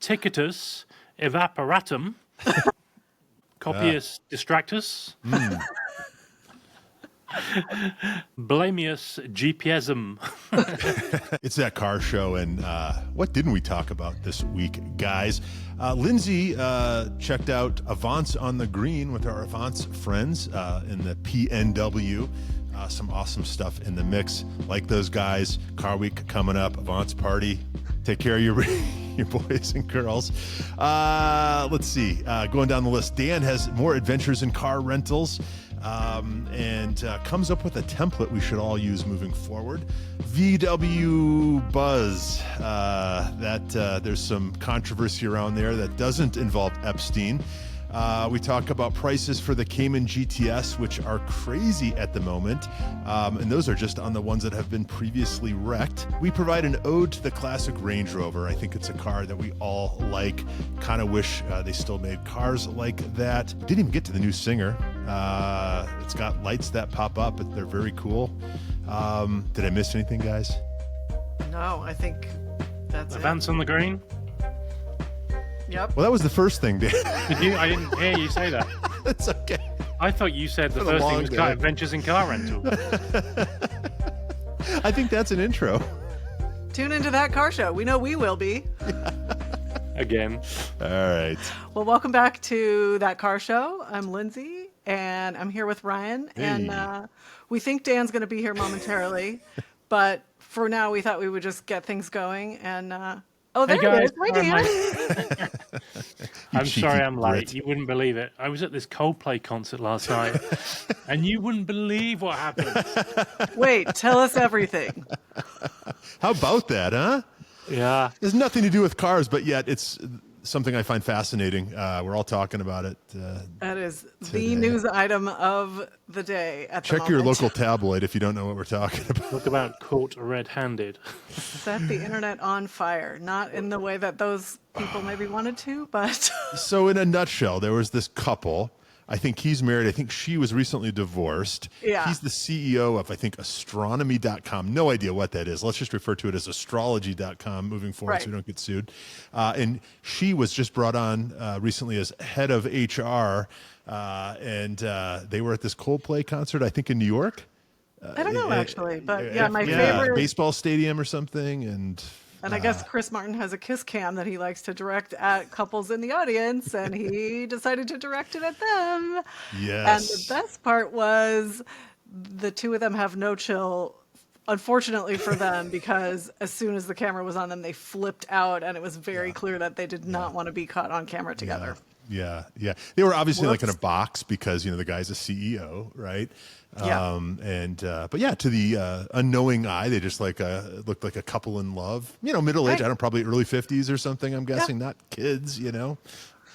ticketus evaporatum, copius distractus, blamius GPSM. It's that car show, and what didn't we talk about this week, guys? Lindsey checked out Avance on the Green with our Avance friends in the PNW. Some awesome stuff in the mix. Like those guys. Car Week coming up. Avance party. Take care of your boys and girls. Let's see. Going down the list. Dan has more adventures in car rentals. And comes up with a template we should all use moving forward. VW Buzz, there's some controversy around there that doesn't involve Epstein. We talk about prices for the Cayman GTS, which are crazy at the moment. And those are just on the ones that have been previously wrecked. We provide an ode to the classic Range Rover. I think it's a car that we all like. Kind of wish they still made cars like that. Didn't even get to the new Singer. It's got lights that pop up, but they're very cool. Did I miss anything, guys? No, I think that's Advance on the Green. Yep. Well, that was the first thing, Dan. I didn't hear you say that. That's okay. I thought you said the first thing was adventures in car rental. I think that's an intro. Tune into that car show. We know we will be. Again. All right. Well, welcome back to That Car Show. I'm Lindsey, and I'm here with Ryan. Hey. And we think Dan's going to be here momentarily, but for now, we thought we would just get things going. And oh, there hey it is. Hi, Dan. I'm sorry I'm late. Brit. You wouldn't believe it. I was at this Coldplay concert last night, and you wouldn't believe what happened. Wait, tell us everything. How about that, huh? Yeah. There's nothing to do with cars, but yet it's something I find fascinating. We're all talking about it. That is today. the news item of the day at the Check moment. your local tabloid if you don't know what we're talking about. Talk about caught red-handed. Set the internet on fire. Not in the way that those people maybe wanted to, but... So in a nutshell, there was this couple. I think he's married. I think she was recently divorced. Yeah. He's the CEO of, I think, astronomy.com. No idea what that is. Let's just refer to it as astrology.com moving forward so we don't get sued. And she was just brought on recently as head of HR. And they were at this Coldplay concert, I think, in New York. I don't know, actually. But yeah, my favorite... baseball stadium or something. And I guess Chris Martin has a kiss cam that he likes to direct at couples in the audience, and he decided to direct it at them. Yes. And the best part was the two of them have no chill, unfortunately for them, because as soon as the camera was on them, they flipped out, and it was very clear that they did not want to be caught on camera together. Yeah. They were obviously like in a box because, the guy's a CEO, right? Yeah. But yeah, to the unknowing eye, they just looked like a couple in love, middle age, Right. I don't know, probably early 50s or something, I'm guessing, not kids,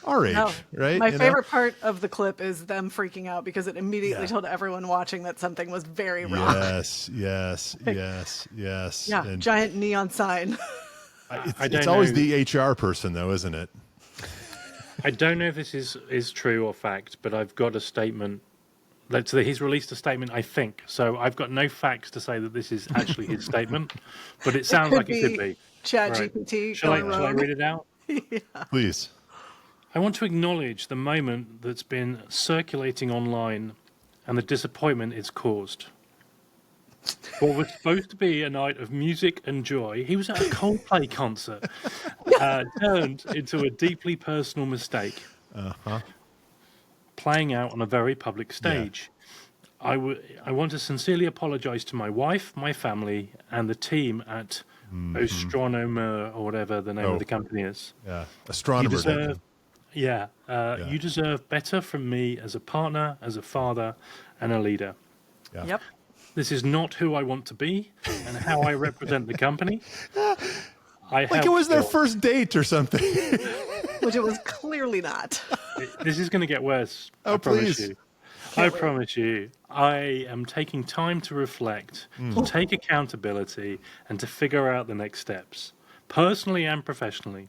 our age, No. right? My favorite part of the clip is them freaking out because it immediately told everyone watching that something was very wrong. Yes. Yeah, And giant neon sign. it's always the HR person, though, isn't it? I don't know if this is true or fact, but I've got a statement. He's released a statement, I think. So I've got no facts to say that this is actually his statement, but it sounds like it could be. ChatGPT. Shall I read it out? Yeah. Please. I want to acknowledge the moment that's been circulating online and the disappointment it's caused. What was supposed to be a night of music and joy, he was at a Coldplay concert, turned into a deeply personal mistake. Playing out on a very public stage. Yeah. I want to sincerely apologize to my wife, my family, and the team at Astronomer, or whatever the name of the company is. Yeah, Astronomer. You deserve better from me as a partner, as a father, and a leader. Yeah. Yep. This is not who I want to be and how I represent the company. It was their first date or something. Which it was clearly not. This is going to get worse. Oh, I promise please. you. I promise you. I am taking time to reflect, to take accountability, and to figure out the next steps, personally and professionally.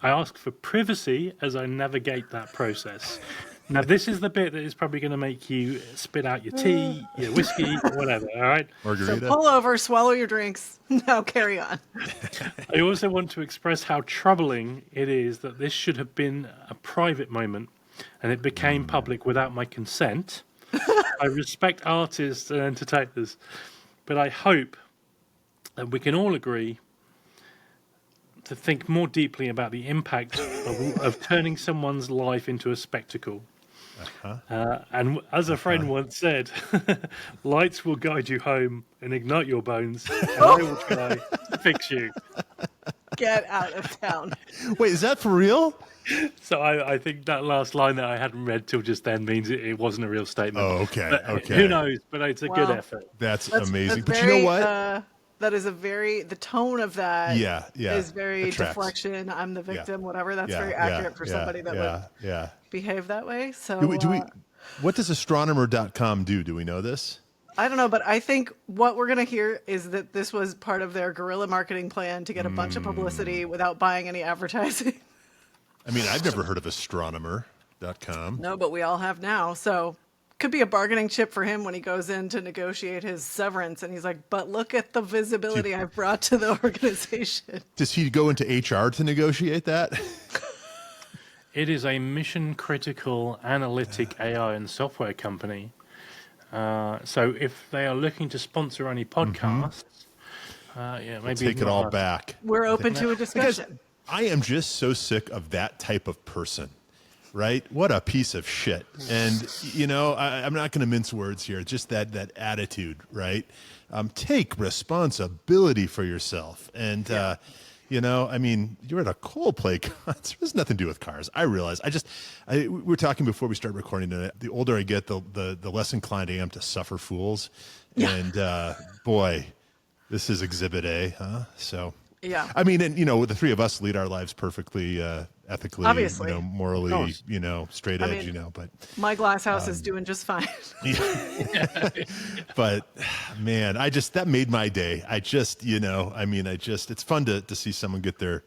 I ask for privacy as I navigate that process. Now, this is the bit that is probably going to make you spit out your tea, your whiskey, whatever, all right? So Margarita. pull over, swallow your drinks. Now carry on. I also want to express how troubling it is that this should have been a private moment and it became public without my consent. I respect artists and entertainers, but I hope that we can all agree to think more deeply about the impact of turning someone's life into a spectacle. And as a friend once said, lights will guide you home and ignite your bones, and I will try to fix you. Get out of town. Wait, is that for real? So I think that last line that I hadn't read till just then means it wasn't a real statement. Oh, okay. But Okay. who knows? But it's a good Wow. effort. That's amazing. But very, you know what? That is the tone of that Yeah, is very it tracks. deflection. I'm the victim, whatever. That's Yeah, very yeah, accurate for somebody that would behave that way. So what does astronomer.com do? Do we know this? I don't know, but I think what we're going to hear is that this was part of their guerrilla marketing plan to get a bunch of publicity without buying any advertising. I mean, I've never heard of astronomer.com. No, but we all have now. So could be a bargaining chip for him when he goes in to negotiate his severance. And he's like, but look at the visibility I've brought to the organization. Does he go into HR to negotiate that? It is a mission-critical analytic AI and software company. So if they are looking to sponsor any podcasts, maybe Take it not all us. back. We're open to a discussion. I am just so sick of that type of person, right? What a piece of shit. And, I'm not going to mince words here. Just that attitude, right? Take responsibility for yourself. And, I mean, you're at a Coldplay concert. There's nothing to do with cars. I realize. We were talking before we started recording tonight. The older I get, the less inclined I am to suffer fools. Yeah. And, boy, this is Exhibit A, huh? So... Yeah. I mean, and the three of us lead our lives perfectly, ethically, Obviously. morally, straight edge, but My glass house is doing just fine. but man, that made my day. It's fun to see someone get their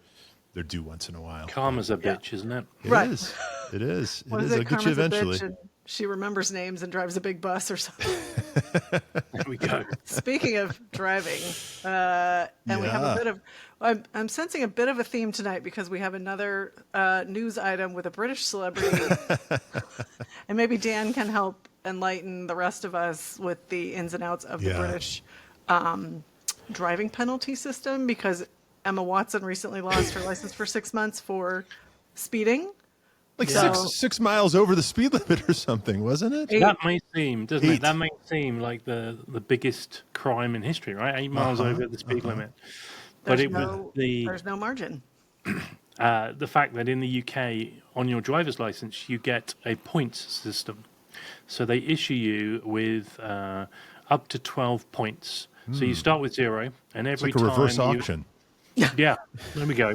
due once in a while. Karma's a bitch, isn't it? It Right. is. It is. What It is is. it? I'll get you Karma's a eventually. bitch and she remembers names and drives a big bus or something. There we go. Speaking of driving, and we have a bit of, I'm sensing a bit of a theme tonight because we have another news item with a British celebrity, and maybe Dan can help enlighten the rest of us with the ins and outs of the British driving penalty system, because Emma Watson recently lost her license for 6 months for speeding. Like So- 6 miles over the speed limit or something, wasn't it? That may seem, doesn't Eight. it? That may seem like the biggest crime in history, right? 8 miles over the speed limit. But There's it was there's no margin. the fact that in the UK, on your driver's license, you get a points system. So they issue you with up to 12 points. So you start with 0, and every It's like a time reverse auction. Yeah, there we go.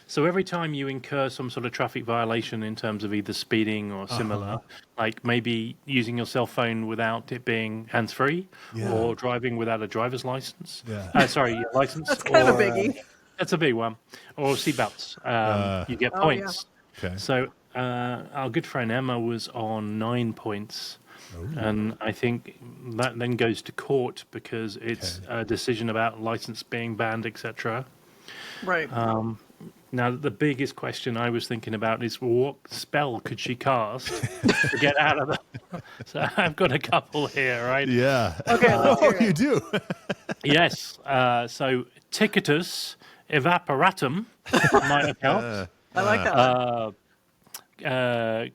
So every time you incur some sort of traffic violation in terms of either speeding or similar, like maybe using your cell phone without it being hands-free, or driving without a driver's license. Your license. That's kind of a biggie. That's a big one. Or seatbelts. You get points. Okay. So our good friend Emma was on 9 points. And I think that then goes to court because it's a decision about license being banned, etc. Right. Now, the biggest question I was thinking about is what spell could she cast to get out of that? So I've got a couple here, right? Yeah. Okay, let's hear it. You do. Yes. So ticketus evaporatum might have helped. I like that one.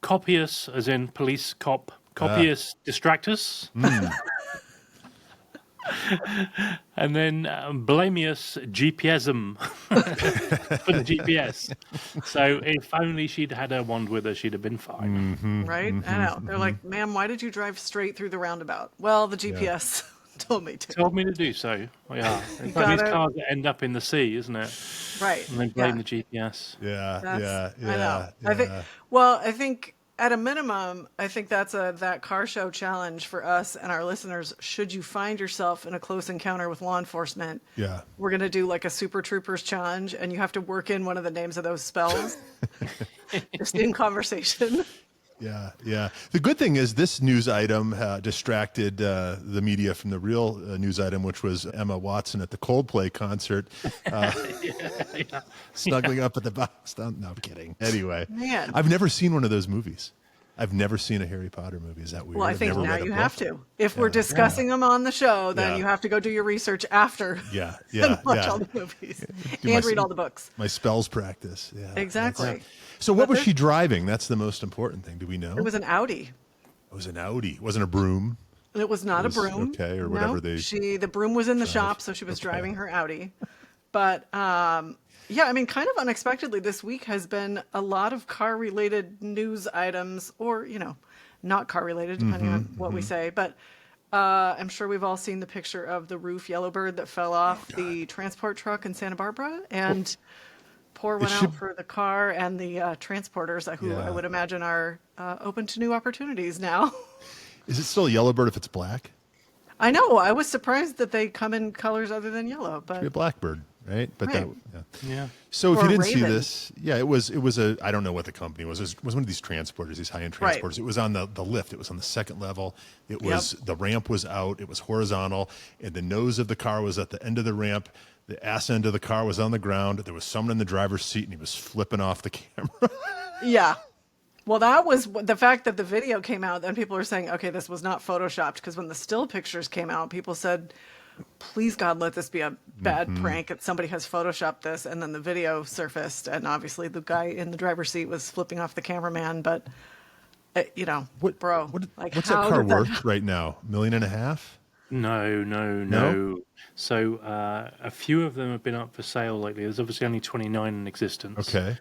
Copious, as in police cop, copious distractus. And then blameous GPSism for the GPS. So if only she'd had her wand with her, she'd have been fine. Right? I know. They're like, ma'am, why did you drive straight through the roundabout? Well, the GPS told me to. Told me to do so. Yeah. It's like gotta- these cars that end up in the sea, isn't it? Right. And they blame the GPS. Yeah. I know. I think at a minimum, I think that's that car show challenge for us and our listeners. Should you find yourself in a close encounter with law enforcement, we're going to do like a Super Troopers challenge, and you have to work in one of the names of those spells. just in conversation. Yeah, yeah. The good thing is this news item distracted the media from the real news item, which was Emma Watson at the Coldplay concert, snuggling up at the box. No, I'm kidding. Anyway, Man. I've never seen one of those movies. I've never seen a Harry Potter movie. Is that weird? Well, I I've think never now read a you book. have to. If we're discussing them on the show, then Yeah. you have to go do your research after Yeah, and yeah, watch yeah. all the movies Do and read all the books. My spells practice. Yeah, Exactly. So what But was there- she driving? That's the most important thing. Do we know? It was an Audi. It was an Audi. It wasn't a broom. It was not It was a broom. okay, or whatever they the broom was in the shop, so she was driving her Audi. But yeah, I mean, kind of unexpectedly, this week has been a lot of car-related news items, or not car-related, depending on what we say. But I'm sure we've all seen the picture of the roof yellowbird that fell off the transport truck in Santa Barbara, and poor went out for the car and the transporters, who I would imagine are open to new opportunities now. Is it still a yellowbird if it's black? I know. I was surprised that they come in colors other than yellow, but Be a blackbird, right? But Right. Yeah. So if Or you a didn't see raven. this, it was a, I don't know what the company was. It was one of these transporters, these high-end Right. transporters. It was on the lift. It was on the second level. It was the ramp was out. It was horizontal, and the nose of the car was at the end of the ramp. The ass end of the car was on the ground. There was someone in the driver's seat, and he was flipping off the camera. yeah. Well, that was the fact that the video came out. Then people are saying, okay, this was not photoshopped, because when the still pictures came out, people said, please God, let this be a bad prank that somebody has photoshopped this. And then the video surfaced, and obviously the guy in the driver's seat was flipping off the cameraman. But bro, What's how that car did that worth right now? $1.5 million? No. So a few of them have been up for sale lately. There's obviously only 29 in existence. Okay.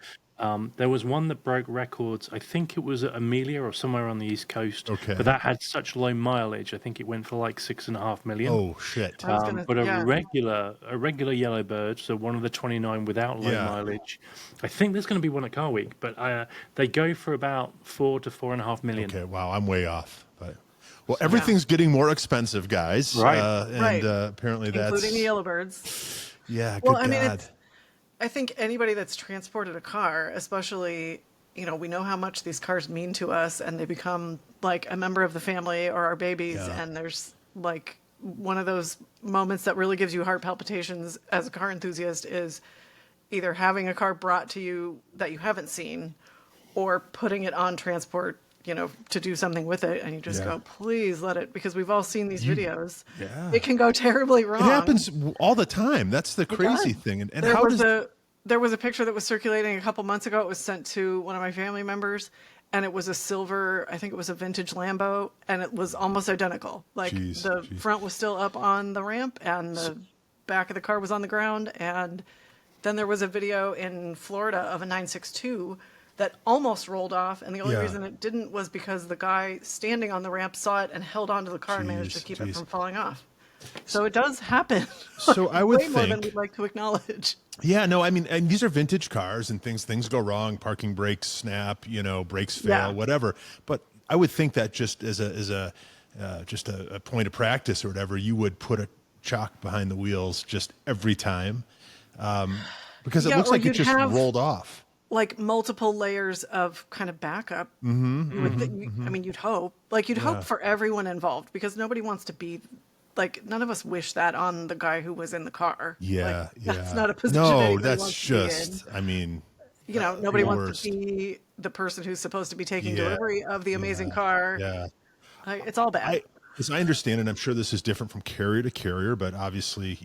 There was one that broke records. I think it was at Amelia or somewhere on the East Coast. Okay. But that had such low mileage. I think it went for like 6.5 million. Oh shit. I was gonna- But a yeah. regular yellowbird, so one of the 29 without low Yeah. mileage. I think there's going to be one at Car Week, but they go for about 4 to 4.5 million. Okay. Wow. I'm way off. But well, everything's getting more expensive, guys. Right. And Right. apparently that's including the yellowbirds. yeah. Well, Good I mean, God. I think anybody that's transported a car, especially, we know how much these cars mean to us, and they become like a member of the family or our babies. Yeah. And there's like one of those moments that really gives you heart palpitations as a car enthusiast is either having a car brought to you that you haven't seen, or putting it on transport, to do something with it. And you just Yeah. go, please let it, because we've all seen these videos. Yeah. It can go terribly wrong. It happens all the time. That's the crazy does. thing. And There how was does there was a picture that was circulating a couple months ago. It was sent to one of my family members, and it was a silver, I think it was a vintage Lambo, and it was almost identical. Like Jeez, the jeez. front was still up on the ramp, and the back of the car was on the ground. And then there was a video in Florida of a 962 that almost rolled off, and the only Yeah. reason it didn't was because the guy standing on the ramp saw it and held onto the car and managed to Jeez, keep jeez. it from falling off. So it does happen. So I would way more than think- we'd like to acknowledge. Yeah, no, I mean, and these are vintage cars, and things go wrong. Parking brakes snap, brakes fail, Yeah. whatever. But I would think that just as a point of practice or whatever, you would put a chalk behind the wheels just every time, because it Yeah, looks or like it you'd just have- rolled off. Like multiple layers of kind of backup. I mean, you'd hope. Like, you'd hope for everyone involved, because nobody wants to be, like, none of us wish that on the guy who was in the car. Yeah, Like, yeah. That's not a position No, anybody that's wants to be in. just. I mean, Nobody wants worst. to be the person who's supposed to be taking Yeah, delivery of the amazing car. yeah. It's all bad. As I understand it, I'm sure this is different from carrier to carrier, but obviously,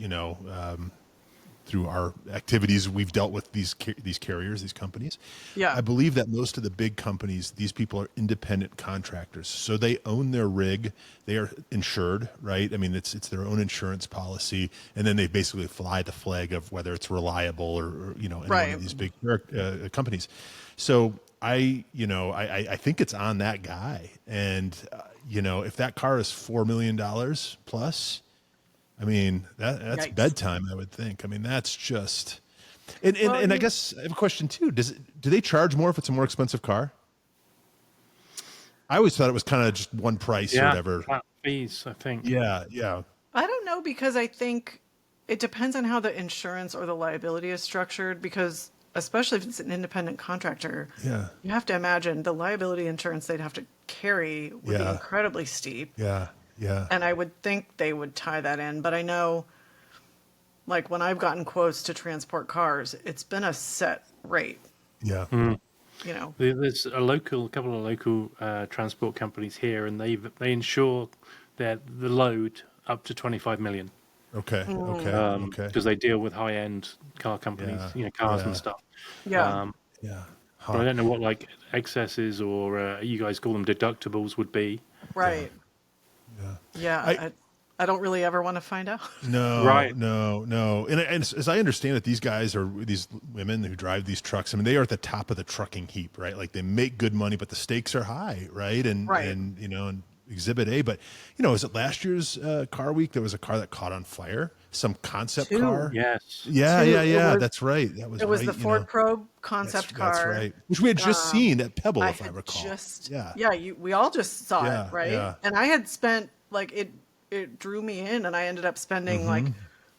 through our activities, we've dealt with these carriers, these companies. Yeah. I believe that most of the big companies, these people are independent contractors, so they own their rig. They are insured, right? I mean, it's their own insurance policy, and then they basically fly the flag of whether it's reliable or any one Right. of these big companies. So I think it's on that guy, and if that car is $4 million plus. I mean, that's Yikes. bedtime, I would think. I mean, that's just, and Well, I guess I have a question too. Do they charge more if it's a more expensive car? I always thought it was kind of just one price or whatever. Flat fees, I think. Yeah. I don't know, because I think it depends on how the insurance or the liability is structured, because especially if it's an independent contractor, Yeah. you have to imagine the liability insurance they'd have to carry would be Yeah. incredibly steep. Yeah. Yeah. And I would think they would tie that in. But I know, like, when I've gotten quotes to transport cars, it's been a set rate, Yeah. you know. There's a couple of local transport companies here, and they insure the load up to 25 million Okay. Okay. Okay. because they deal with high-end car companies, Yeah. cars Yeah. and stuff. Yeah. Yeah. But I don't know what like excesses or you guys call them deductibles would be. Right. Yeah. Yeah. I don't really ever want to find out. No, Right. no. And as I understand it, these guys are these women who drive these trucks. I mean, they are at the top of the trucking heap, right? Like they make good money, but the stakes are high, right? And Right. and and Exhibit A. But is it last year's Car Week? There was a car that caught on fire. Some concept Two. car. Yes. Yeah, Two. yeah, It yeah. was- That's right. That was It was right, the Ford Probe concept car. That's right. Which we had just seen at Pebble, I if I had recall. just Yeah. we all just saw Yeah, it, right? yeah. And I had spent like it drew me in, and I ended up spending like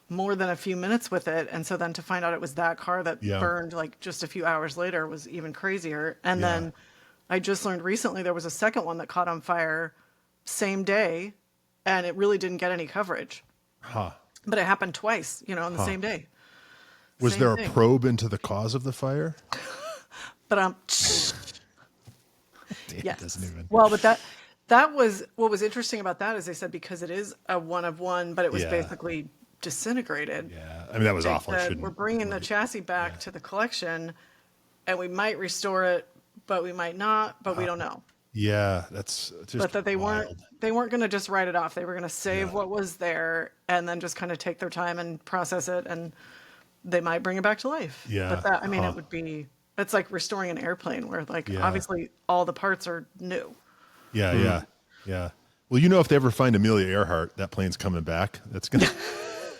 more than a few minutes with it. And so then to find out it was that car that Yeah. burned like just a few hours later was even crazier. And Yeah. then I just learned recently there was a second one that caught on fire same day, and it really didn't get any coverage. Huh. But it happened twice, on the same day. Was Same there a thing. probe into the cause of the fire? But It yes. doesn't even. Well, but that was what was interesting about that is they said because it is a one of one, but it was Yeah. basically disintegrated. Yeah. I mean, that was They awful. I said, shouldn't. we're bringing the chassis back to the collection, and we might restore it, but we might not, but we don't know. Yeah, that's just But that they wild. weren't going to just write it off. They were going to save what was there and then just kind of take their time and process it, and they might bring it back to life. Yeah. But that, I mean, it's like restoring an airplane where like Yeah. obviously all the parts are new. Yeah, yeah. Well, if they ever find Amelia Earhart, that plane's coming back. That's gonna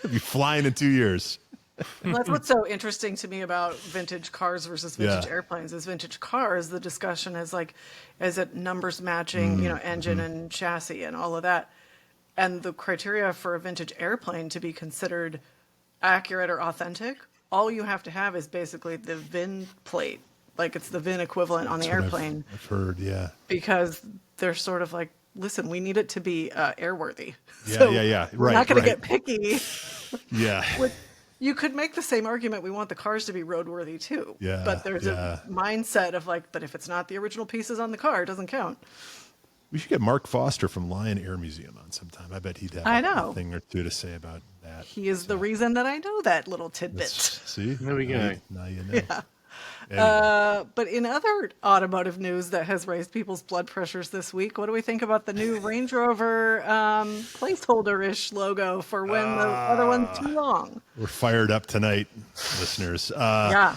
be flying in 2 years. Well, that's what's so interesting to me about vintage cars versus vintage Yeah. airplanes is vintage cars. The discussion is like, is it numbers matching, engine and chassis and all of that. And the criteria for a vintage airplane to be considered accurate or authentic, all you have to have is basically the VIN plate. Like it's the VIN equivalent on the That's what airplane I've heard. Yeah. because they're sort of like, listen, we need it to be airworthy. Yeah, yeah. We're Right, not going right. to get picky. Yeah. You could make the same argument. We want the cars to be roadworthy too. Yeah, But there's yeah. a mindset of like, but if it's not the original pieces on the car, it doesn't count. We should get Mark Foster from Lion Air Museum on sometime. I bet he'd have I know. a thing or two to say about that. He is the reason that I know that little That's- tidbit. See? There we go. Now you know. Anyway. But in other automotive news that has raised people's blood pressures this week, what do we think about the new Range Rover placeholder-ish logo for when the other one's too long? We're fired up tonight, listeners. Yeah.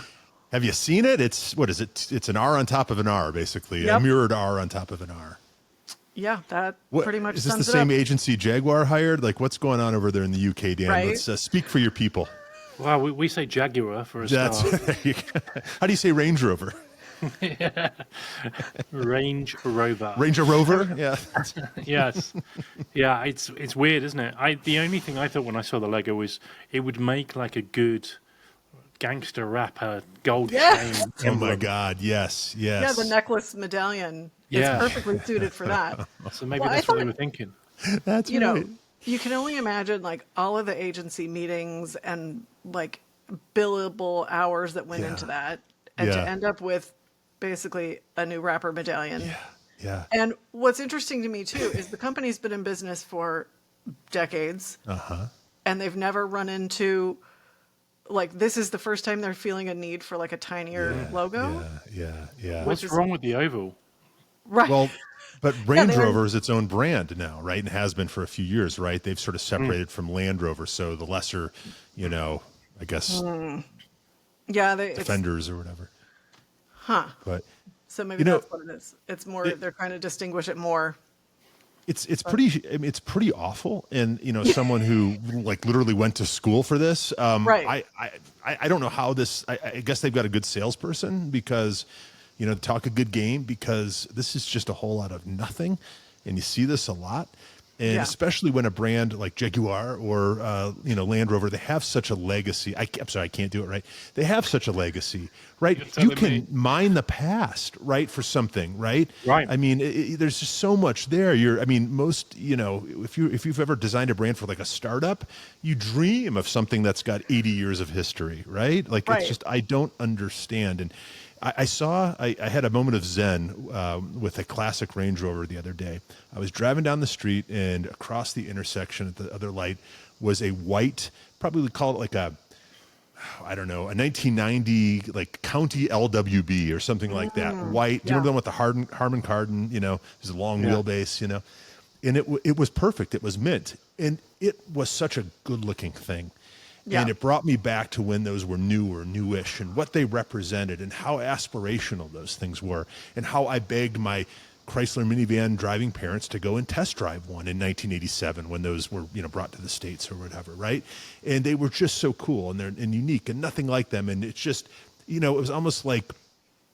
Have you seen it? What is it? It's an R on top of an R, basically. A Yep. mirrored R on top of an R. Yeah, that What, pretty much is this sums the it same up. agency Jaguar hired? Like, what's going on over there in the UK, Dan? Right. Let's speak for your people. Well, we say Jaguar for a That's start. how do you say Range Rover? Range Rover. Range Rover? Yeah. Yes. Yeah, it's weird, isn't it? The only thing I thought when I saw the logo was it would make like a good gangster rapper gold Yeah. chain. Oh my emblem. God! Yes, yes. Yeah, the necklace medallion Yeah. is perfectly suited for that. So maybe Well, I that's what they thought- were thinking. That's You right. know, you can only imagine like all of the agency meetings and like billable hours that went Yeah. into that, and to Yeah. end up with basically a new rapper medallion. Yeah. And what's interesting to me too is the company's been in business for decades, and they've never run into like this is the first time they're feeling a need for like a tinier logo. Yeah. What's is- wrong with the oval? Right. Well, but Range they were- Rover is its own brand now, right? And has been for a few years, right? They've sort of separated from Land Rover, so the lesser, I guess yeah, Defenders or whatever. But so maybe know, that's what it is. It's more they're trying to distinguish it more. it's pretty. I mean, it's pretty awful. And someone who like literally went to school for this. Right. I don't know how this. I guess they've got a good salesperson because talk a good game because this is just a whole lot of nothing, and you see this a lot. And Yeah. especially when a brand like Jaguar or Land Rover, they have such a legacy. I'm sorry, I can't do it right. They have such a legacy, right? You're You telling can me. mine the past, right, for something, right? Right. I mean, there's just so much there. Most, if you've ever designed a brand for like a startup, you dream of something that's got 80 years of history, right? Like it's Right. just I don't understand. And I had a moment of zen with a classic Range Rover the other day. I was driving down the street, and across the intersection at the other light was a white, probably would call it like a 1990 like County LWB or something like that. White. Do you Yeah. remember the one with the Harman Kardon? There's a long Yeah. wheelbase. And it was perfect. It was mint, and it was such a good looking thing. Yeah. And it brought me back to when those were new or newish and what they represented and how aspirational those things were and how I begged my Chrysler minivan driving parents to go and test drive one in 1987 when those were, brought to the States or whatever, right? And they were just so cool and unique and nothing like them. And it's just, it was almost like,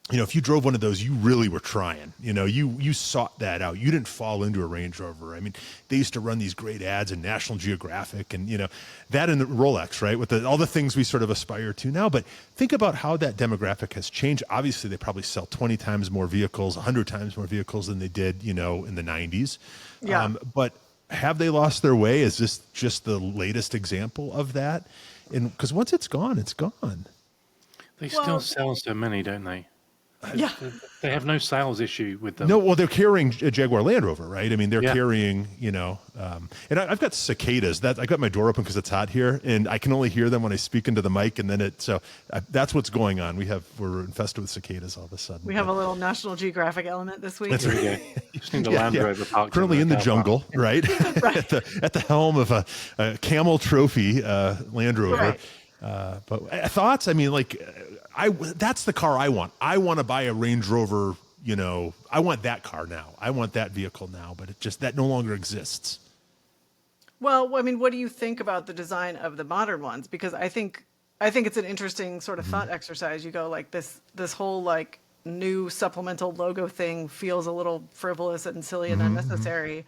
if you drove one of those, you really were trying. You sought that out. You didn't fall into a Range Rover. I mean, they used to run these great ads in National Geographic and, that and the Rolex, right? With all the things we sort of aspire to now. But think about how that demographic has changed. Obviously, they probably sell 20 times more vehicles, 100 times more vehicles than they did, in the 90s. Yeah. But have they lost their way? Is this just the latest example of that? And because once it's gone, it's gone. They Well- still sell so many, don't they? Yeah. They have no sales issue with them. No, well, they're carrying a Jaguar Land Rover, right? I mean, they're Yeah. carrying, and I've got cicadas. I got my door open because it's hot here, and I can only hear them when I speak into the mic, and then that's what's going on. We're infested with cicadas all of a sudden. We have a little National Geographic element this week. That's right. There you go. Just need a Land Rover parked Currently in the car jungle, park. right? at the helm of a Camel Trophy Land Rover. Right. But thoughts? I mean, that's the car I want. I want to buy a Range Rover. I want that car now. I want that vehicle now. But that no longer exists. Well, I mean, what do you think about the design of the modern ones? Because I think it's an interesting sort of thought exercise. You go like this whole like new supplemental logo thing feels a little frivolous and silly and unnecessary,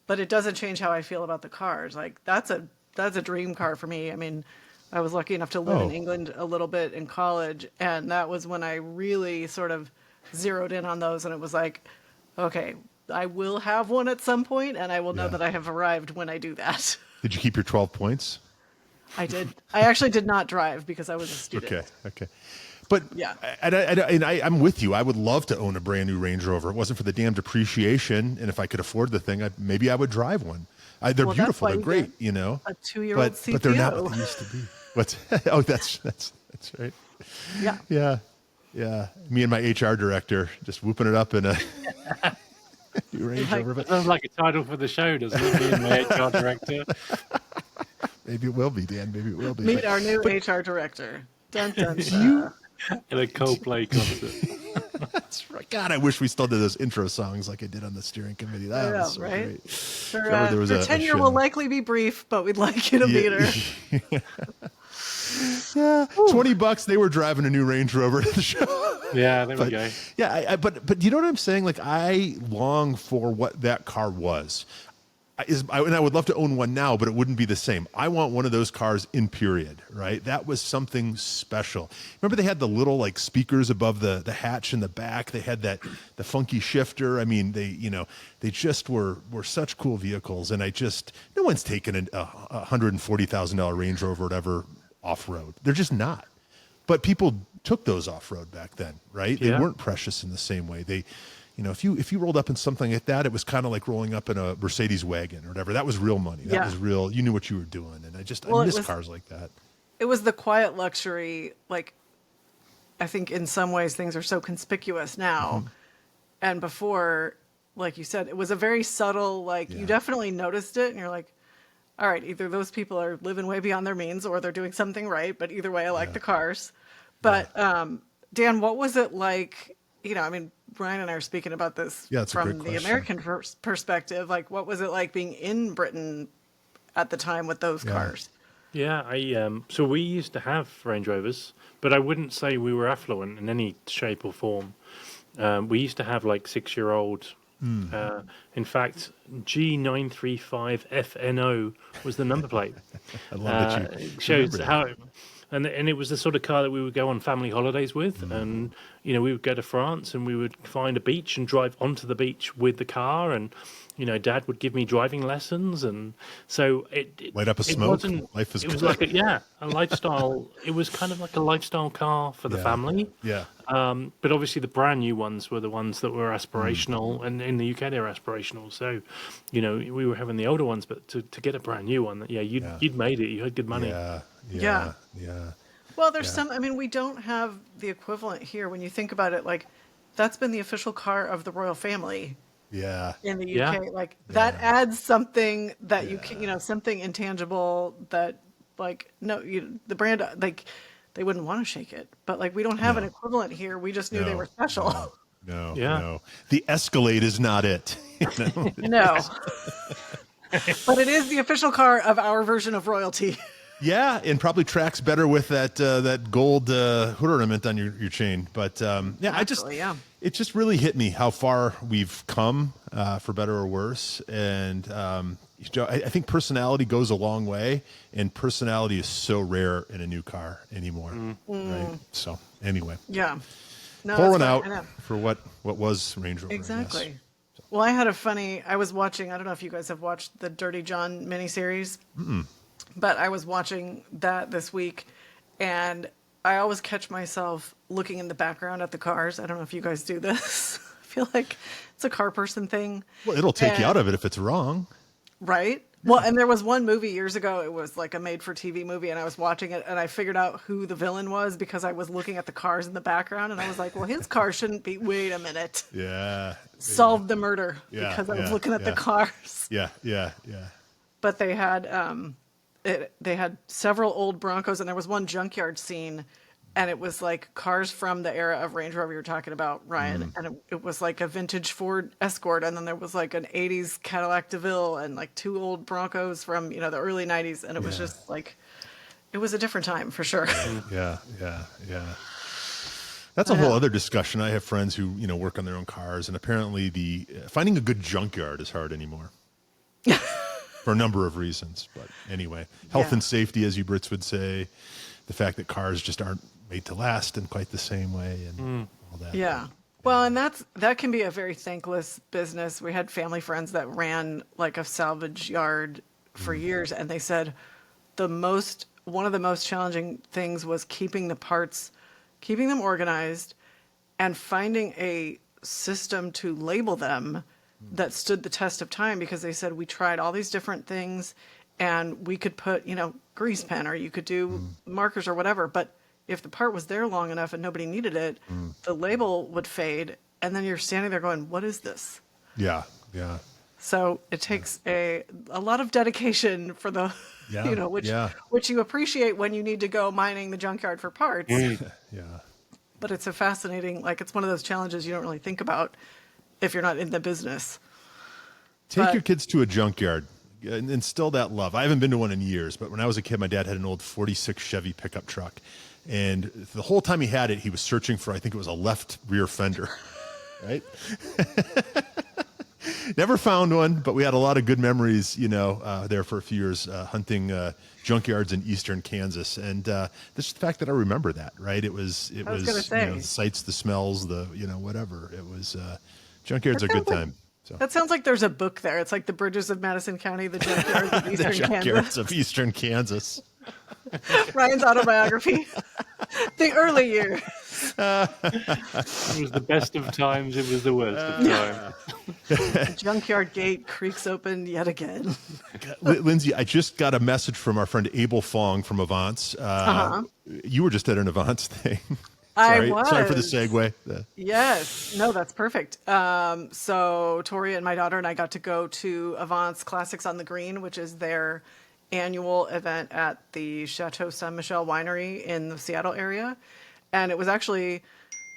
but it doesn't change how I feel about the cars. Like that's a dream car for me. I mean, I was lucky enough to live in England a little bit in college, and that was when I really sort of zeroed in on those, and it was like, okay, I will have one at some point, and I will know Yeah. that I have arrived when I do that. Did you keep your 12 points? I did. I actually did not drive because I was a student. Okay. But Yeah. I'm with you. I would love to own a brand new Range Rover. It wasn't for the damn depreciation, and if I could afford the thing, maybe I would drive one. They're Well, that's beautiful. why They're you great, get a 2-year-old but they're not CPO. what they used to be. What's? Oh, that's right. Yeah. Yeah. Me and my HR director just whooping it up in a new Range Like- Rover. But Sounds like a title for the show, doesn't it? Me and my HR director. maybe it will be, Dan. Maybe it will be. Meet But our new HR director. Dun, dun, dun. In a Coldplay concert. that's right. God, I wish we still did those intro songs like I did on the steering committee. That Yeah, was so right? great. Her, Remember there was her a tenure show. will likely be brief, but we'd like you to meet her. Yeah, $20. They were driving a new Range Rover to the show. Yeah, there we go. Yeah, but you know what I'm saying? Like I long for what that car was. And I would love to own one now, but it wouldn't be the same. I want one of those cars in period, right? That was something special. Remember they had the little like speakers above the hatch in the back. They had the funky shifter. I mean, they just were such cool vehicles. And no one's taken a $140,000 Range Rover or whatever off-road. They're just not. But people took those off-road back then, right? They Yeah. weren't precious in the same way. If you rolled up in something like that, it was kind of like rolling up in a Mercedes wagon or whatever. That was real money. That Yeah. was real. You knew what you were doing. And Well, I it miss was- cars like that. It was the quiet luxury. Like, I think in some ways things are so conspicuous now. Mm-hmm. And before, like you said, it was a very subtle, like, you Yeah. definitely noticed it and you're like, all right, either those people are living way beyond their means or they're doing something right. But either way, I like the cars. But Dan, what was it like? I mean, Brian and I are speaking about this Yeah, that's a from great the question. American perspective. Like, what was it like being in Britain at the time with those Yeah. cars? Yeah, so we used to have Range Rovers, but I wouldn't say we were affluent in any shape or form. We used to have like 6-year-old In fact, G935FNO was the number plate. I love that you It shows remember that. how, and it was the sort of car that we would go on family holidays with, and we would go to France and we would find a beach and drive onto the beach with the car, and Dad would give me driving lessons, and so it Light up a it smoke. wasn't. Life is It was good. like a lifestyle. It was kind of like a lifestyle car for the family. Yeah. But obviously, the brand new ones were the ones that were aspirational, and in the UK, they're aspirational. So, we were having the older ones, but to get a brand new one, you'd made it. You had good money. Yeah. Yeah. Yeah. Well, there's some, I mean, we don't have the equivalent here. When you think about it, like, that's been the official car of the royal family Yeah. in the Yeah. UK. Like, that adds something that you can, something intangible that, like, no, the brand, like, they wouldn't want to shake it. But, like, we don't have an equivalent here. We just knew they No, were special. No. Yeah. No. The Escalade is not it. No. But it is the official car of our version of royalty. Yeah, and probably tracks better with that gold hood ornament on your chain. But Actually, yeah. it just really hit me how far we've come, for better or worse. And I think personality goes a long way, and personality is so rare in a new car anymore. Right? So anyway, Yeah. No, pouring that's out fine. I know. for what was Range Rover. Exactly. Yes. Well, I was watching, I don't know if you guys have watched the Dirty John miniseries, but I was watching that this week, and I always catch myself looking in the background at the cars. I don't know if you guys do this. I feel like it's a car person thing. Well, it'll take you out of it if it's wrong. Right? Well, and there was one movie years ago, it was like a made-for-TV movie, and I was watching it, and I figured out who the villain was because I was looking at the cars in the background, and I was like, well, his car shouldn't be, wait a minute, Yeah. solved the murder Yeah, because I was yeah, looking at the yeah. cars. Yeah. But they had they had several old Broncos, and there was one junkyard scene, and it was like cars from the era of Range Rover you're talking about, Ryan, and it was like a vintage Ford Escort, and then there was like an 80s Cadillac DeVille, and like two old Broncos from the early 90s, and it was just like, it was a different time for sure. Yeah. That's a whole other discussion. I have friends who work on their own cars, and apparently finding a good junkyard is hard anymore. For a number of reasons, but anyway, health and safety, as you Brits would say, the fact that cars just aren't made to last in quite the same way, and all that. Yeah. Well, and that can be a very thankless business. We had family friends that ran like a salvage yard for years, and they said one of the most challenging things was keeping the parts, keeping them organized, and finding a system to label them that stood the test of time, because they said we tried all these different things, and we could put grease pen, or you could do markers or whatever, but if the part was there long enough and nobody needed it, the label would fade, and then you're standing there going, what is this? Yeah. So it takes a lot of dedication for the, which you appreciate when you need to go mining the junkyard for parts. Yeah. But it's a fascinating, it's one of those challenges you don't really think about if you're not in the business. Take your kids to a junkyard and instill that love. I haven't been to one in years, but when I was a kid, my dad had an old 46 Chevy pickup truck. And the whole time he had it, he was searching for, I think it was a left rear fender, right? Never found one, but we had a lot of good memories, there for a few years, hunting junkyards in eastern Kansas. And this is the fact that I remember that, right? It was gonna say. the sights, the smells, the, whatever. It was, junkyards are a good time. So. That sounds like there's a book there. It's like the Bridges of Madison County, the junkyards of The eastern junkyards Kansas. of eastern Kansas. Ryan's autobiography. The early years. It was the best of times. It was the worst of times. The junkyard gate creaks open yet again. Lindsey, I just got a message from our friend Abel Fong from Avance. You were just at an Avance thing. I was. Sorry for the segue. Yes. No, that's perfect. So Tori and my daughter and I got to go to Avance Classics on the Green, which is their annual event at the Chateau Saint Michel Winery in the Seattle area. And it was actually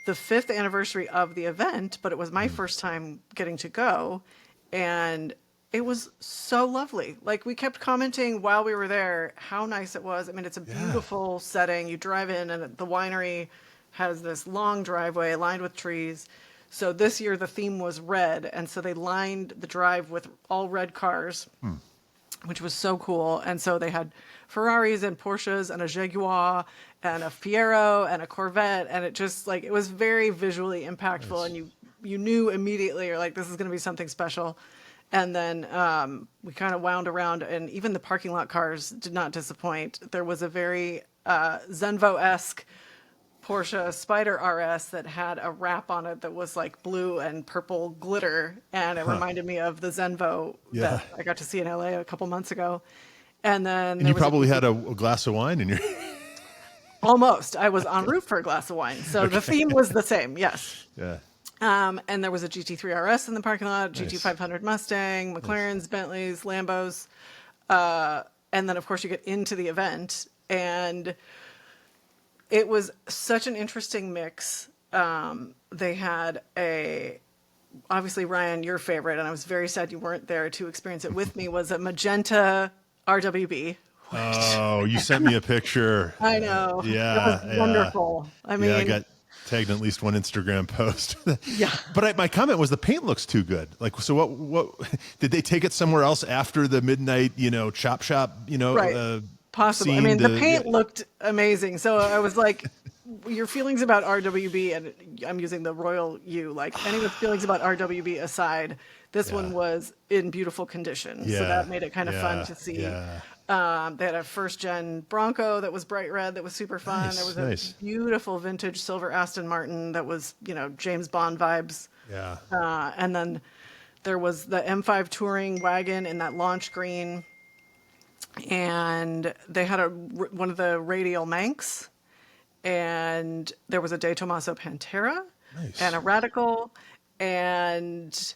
the 5th anniversary of the event, but it was my first time getting to go. And it was so lovely. Like, we kept commenting while we were there how nice it was. I mean, it's a beautiful setting. You drive in, and the winery has this long driveway lined with trees. So this year the theme was red, and so they lined the drive with all red cars, which was so cool. And so they had Ferraris and Porsches and a Jaguar and a Fiero and a Corvette, and it just like it was very visually impactful, and you knew immediately, you're like, this is going to be something special. And then we kind of wound around, and even the parking lot cars did not disappoint. There was a very Zenvo-esque Porsche Spider RS that had a wrap on it that was like blue and purple glitter, and it reminded me of the Zenvo that I got to see in LA a couple months ago. And then And you probably had a glass of wine in your... almost. I was en route for a glass of wine, so the theme was the same. Yes. Yeah. And there was a GT3 RS in the parking lot, GT500 Mustang, McLarens, Bentleys, Lambos, and then of course you get into the event, and it was such an interesting mix. They had obviously, Ryan, your favorite, and I was very sad you weren't there to experience it with me, was a magenta RWB. Oh, you sent me a picture. I know. Yeah. It was wonderful. I mean, I got tagged in at least one Instagram post. Yeah. But my comment was the paint looks too good. Like, so what did they take it somewhere else after the midnight, chop shop, right. Possibly. I mean, the paint looked amazing. So I was like, your feelings about RWB, and I'm using the Royal U, like anyone's feelings about RWB aside, this one was in beautiful condition. So that made it kind of fun to see. Yeah. They had a first gen Bronco that was bright red that was super fun. There was a beautiful vintage silver Aston Martin that was, James Bond vibes. Yeah. And then there was the M5 touring wagon in that launch green. And they had one of the radial Manx, and there was a De Tomaso Pantera and a Radical, and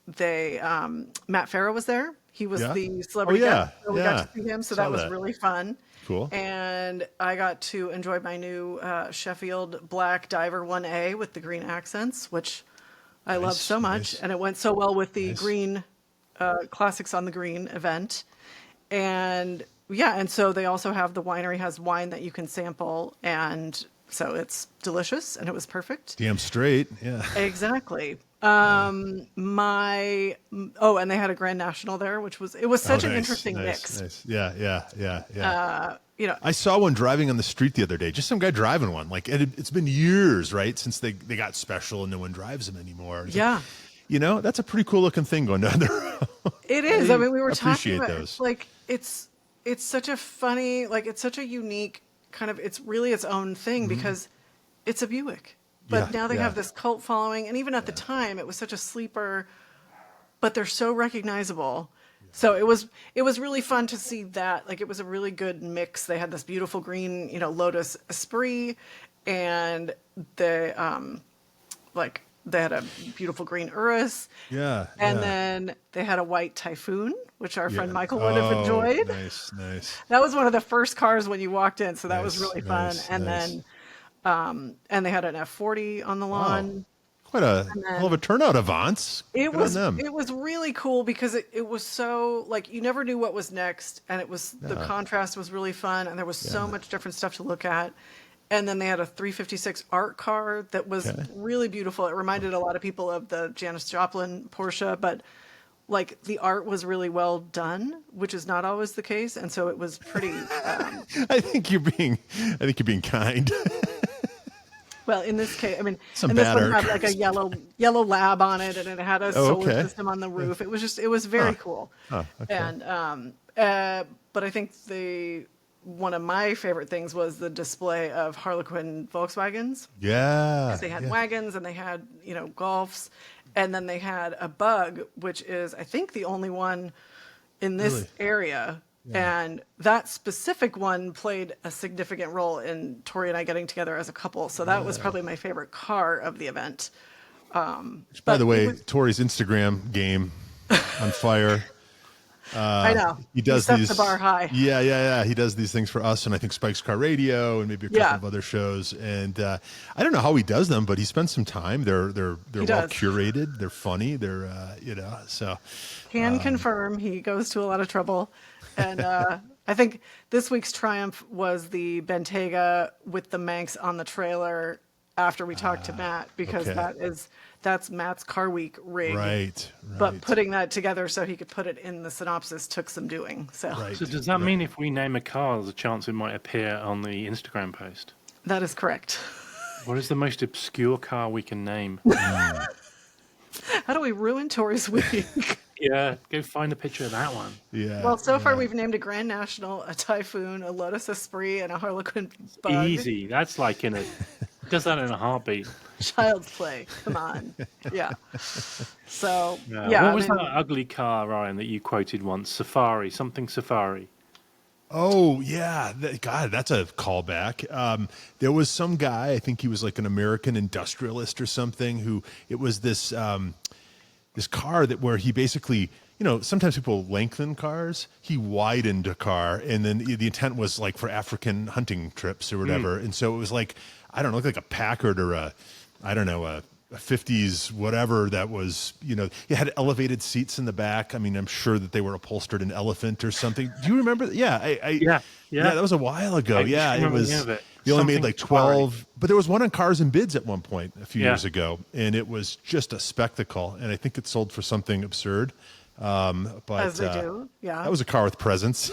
Matt Farah was there. He was the celebrity guest, so we got to see him, so that was really fun. Cool. And I got to enjoy my new Sheffield Black Diver 1A with the green accents, which I love so much, and it went so well with the green Classics on the Green event. And and so they also have, the winery has wine that you can sample, and so it's delicious, and it was perfect. Damn straight. Yeah. Exactly. And they had a Grand National there, which was such an interesting mix. Nice. Yeah. I saw one driving on the street the other day, just some guy driving one. Like, it's been years, right, since they got special and no one drives them anymore. Yeah. That's a pretty cool looking thing going down the road. It is. I mean, we were talking about those. Like, it's such a funny, like, it's such a unique kind of, it's really its own thing because it's a Buick. But now they have this cult following, and even at the time, it was such a sleeper, but they're so recognizable. So it was really fun to see that. Like, it was a really good mix. They had this beautiful green, Lotus Esprit, and they had a beautiful green Urus. Yeah. And then they had a white Typhoon, which our friend Michael would have enjoyed. Nice. That was one of the first cars when you walked in, so that was really fun. And then and they had an F40 on the lawn. Wow. Quite a hell of a turnout, Avance. It was really cool because it was so, like, you never knew what was next, and the contrast was really fun, and there was so much different stuff to look at. And then they had a 356 art car that was really beautiful. It reminded a lot of people of the Janis Joplin Porsche, but like the art was really well done, which is not always the case, and so it was pretty. I think you're being kind. Well, in this case, I mean, Some and this bad one art had like a yellow lab on it, and it had a solar system on the roof. It was very cool. Oh, okay. And but I think one of my favorite things was the display of Harlequin Volkswagens. Yeah. Because they had wagons, and they had, Golfs, and then they had a Bug, which is, I think, the only one in this area. Yeah. And that specific one played a significant role in Tori and I getting together as a couple. So that was probably my favorite car of the event. By the way, Tori's Instagram game on fire. I know. He does sets the bar high. Yeah. He does these things for us, and I think Spike's Car Radio, and maybe a couple of other shows. And I don't know how he does them, but he spends some time. They're well curated. They're funny. They're so. Can confirm he goes to a lot of trouble, and I think this week's triumph was the Bentayga with the Manx on the trailer. after we talked to Matt, because okay. that's Matt's Car Week rig. Right. But putting that together so he could put it in the synopsis took some doing. So Right. So does that mean if we name a car, there's a chance it might appear on the Instagram post? that is correct. What is the most obscure car we can name? How do we ruin Tori's week? Yeah, go find a picture of that one. Yeah. Well, so far we've named a Grand National, a Typhoon, a Lotus Esprit, and a Harlequin Bug. Easy. That's like does that in a heartbeat. Child's play. Come on. Yeah. So, Yeah. yeah. What was that ugly car, Ryan, that you quoted once? Safari, something Safari. Oh yeah, God, that's a callback. There was some guy, I think he was like an American industrialist or something, who it was this this car where he basically, sometimes people lengthen cars. He widened a car, and then the intent was like for African hunting trips or whatever. And so it was like, I don't know, looked like a Packard or a 50s whatever that was, it had elevated seats in the back. I mean, I'm sure that they were upholstered in elephant or something. Do you remember that? Yeah, that was a while ago. It was. They only made like 12, but there was one on Cars and Bids at one point a few years ago, and it was just a spectacle. And I think it sold for something absurd. But as they do, yeah. That was a car with presence.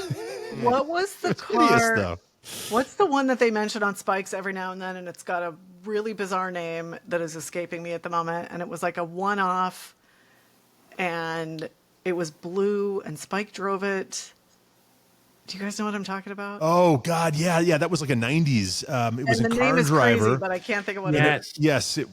What was the car? Hideous, though. What's the one that they mention on Spikes every now and then, and it's got a really bizarre name that is escaping me at the moment, and it was like a one-off, and it was blue, and Spike drove it. Do you guys know what I'm talking about? Oh God, yeah. That was like a '90s. It was and a the car name is driver. crazy, but I can't think of what it is. Yes. It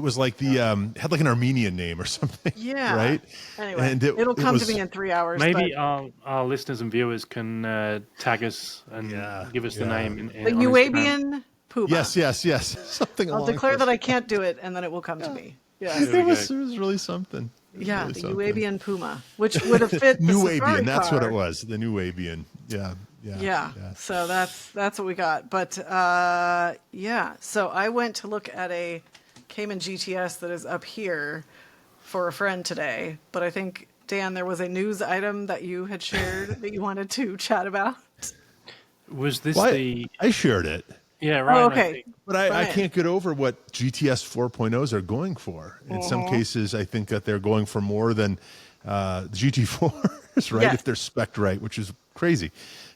was like the had like an Armenian name or something. Yeah. Right. Anyway, and it'll come to me in 3 hours. Maybe our listeners and viewers can tag us and give us the name. The Uabian Puma. Yes. Something. I'll declare that I can't do it, and then it will come to me. Yeah. It was really something. Yeah, the Uabian Puma, which would have fit the New Safari Abian. That's car. what it was. The New Abian. Yeah. So that's what we got. But so I went to look at a Cayman GTS that is up here for a friend today. But I think, Dan, there was a news item that you had shared that you wanted to chat about. Was this I shared it. Yeah, right. Oh, okay. But I can't get over what GTS 4.0s are going for. In some cases, I think that they're going for more than the GT4s, right? Yes. If they're spec'd right, which is crazy.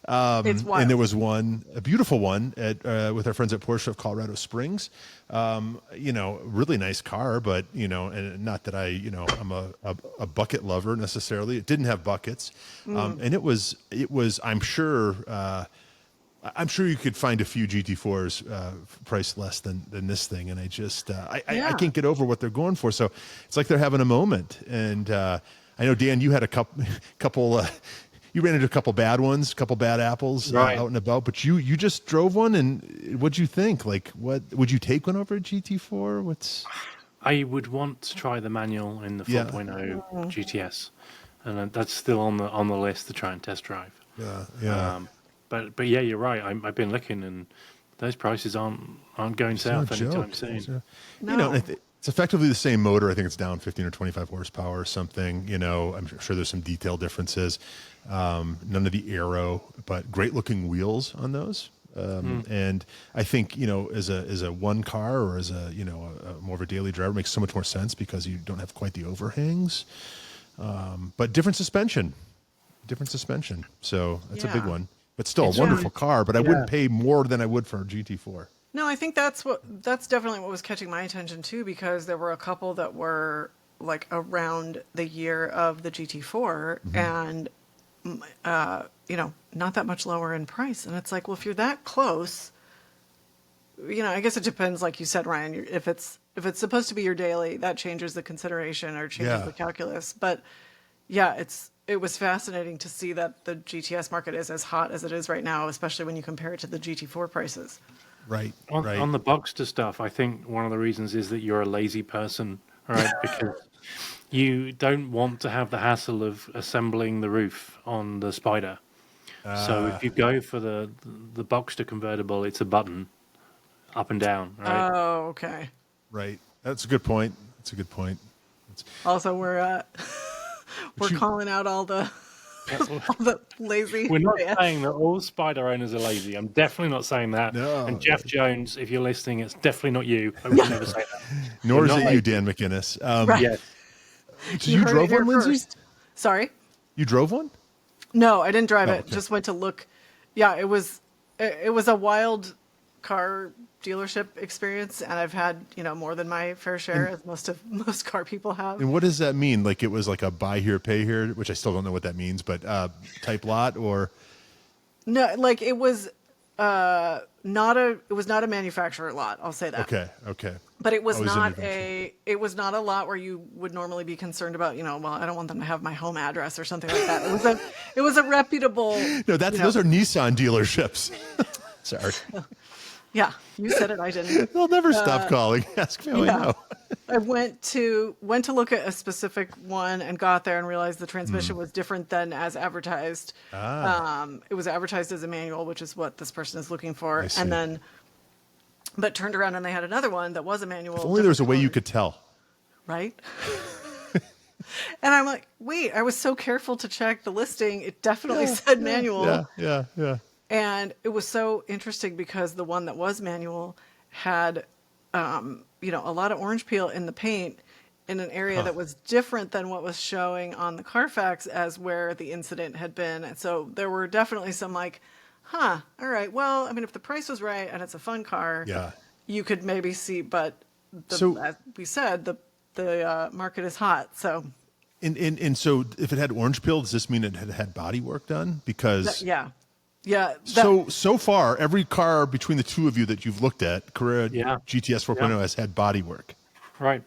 It's wild. And there was a beautiful one with our friends at Porsche of Colorado Springs. Really nice car, but and not that I'm a bucket lover necessarily. It didn't have buckets, and it was. I'm sure you could find a few GT4s priced less than this thing, and I can't get over what they're going for. So it's like they're having a moment. And I know, Dan, you had a couple. You ran into a couple bad ones, a couple bad apples out and about. But you just drove one, and what'd you think? Like, what would you take one over a GT4? I would want to try the manual in the 4.0 GTS, and that's still on the list to try and test drive. Yeah. But yeah, you're right. I've been looking, and those prices aren't going south anytime soon. It's effectively the same motor. I think it's down 15 or 25 horsepower or something. I'm sure there's some detail differences. None of the aero, but great looking wheels on those. And I think as a one car or as a more of a daily driver, it makes so much more sense because you don't have quite the overhangs. But different suspension. So that's a big one. But still a wonderful car, but I wouldn't pay more than I would for a GT4. No, I think that's definitely what was catching my attention too, because there were a couple that were like around the year of the GT4 and not that much lower in price. And it's like, well, if you're that close, I guess it depends, like you said, Ryan, if it's supposed to be your daily, that changes the consideration or changes the calculus. But yeah, it was fascinating to see that the GTS market is as hot as it is right now, especially when you compare it to the GT4 prices. Right. On the Boxster stuff, I think one of the reasons is that you're a lazy person, right? Because you don't want to have the hassle of assembling the roof on the Spider. So if you go for the Boxster convertible, it's a button up and down, right? Oh, okay. Right. That's a good point. Also, we're calling out all the All the lazy. We're not fans. saying that all spider owners are lazy. I'm definitely not saying that. No. And Jeff Jones, if you're listening, it's definitely not you. I would never say that. Nor We're is not it you, lazy. Dan McInnes. Right. Yes. So you heard drove it here one, Lindsay? first. Sorry. You drove one? No, I didn't drive Oh, it. okay. Just went to look. Yeah, it was a wild car dealership experience, and I've had more than my fair share, as most car people have. And what does that mean? Like it was like a buy here, pay here, which I still don't know what that means, but type lot or No, like it was not a manufacturer lot. I'll say that. okay. But it was Oh, it was an not invention. it was not a lot where you would normally be concerned about, well, I don't want them to have my home address or something like that. It was a reputable. No, those are Nissan dealerships. Sorry. Yeah, you said it, I didn't. They'll never stop calling. Ask me how I know. I went to look at a specific one and got there and realized the transmission was different than as advertised. It was advertised as a manual, which is what this person is looking for. I see. And then, but turned around and they had another one that was a manual. If only there was a way you different could tell. color, right? And I'm like, wait, I was so careful to check the listing. It definitely said manual. Yeah. And it was so interesting because the one that was manual had, a lot of orange peel in the paint in an area that was different than what was showing on the Carfax as where the incident had been. And so there were definitely some like, all right, well, I mean, if the price was right and it's a fun car, Yeah. you could maybe see, but So- as we said, the market is hot. So And so if it had orange peel, does this mean it had body work done? Because yeah. so far, every car between the two of you that you've looked at, Carrera Yeah. GTS 4.0 has had body work. Right.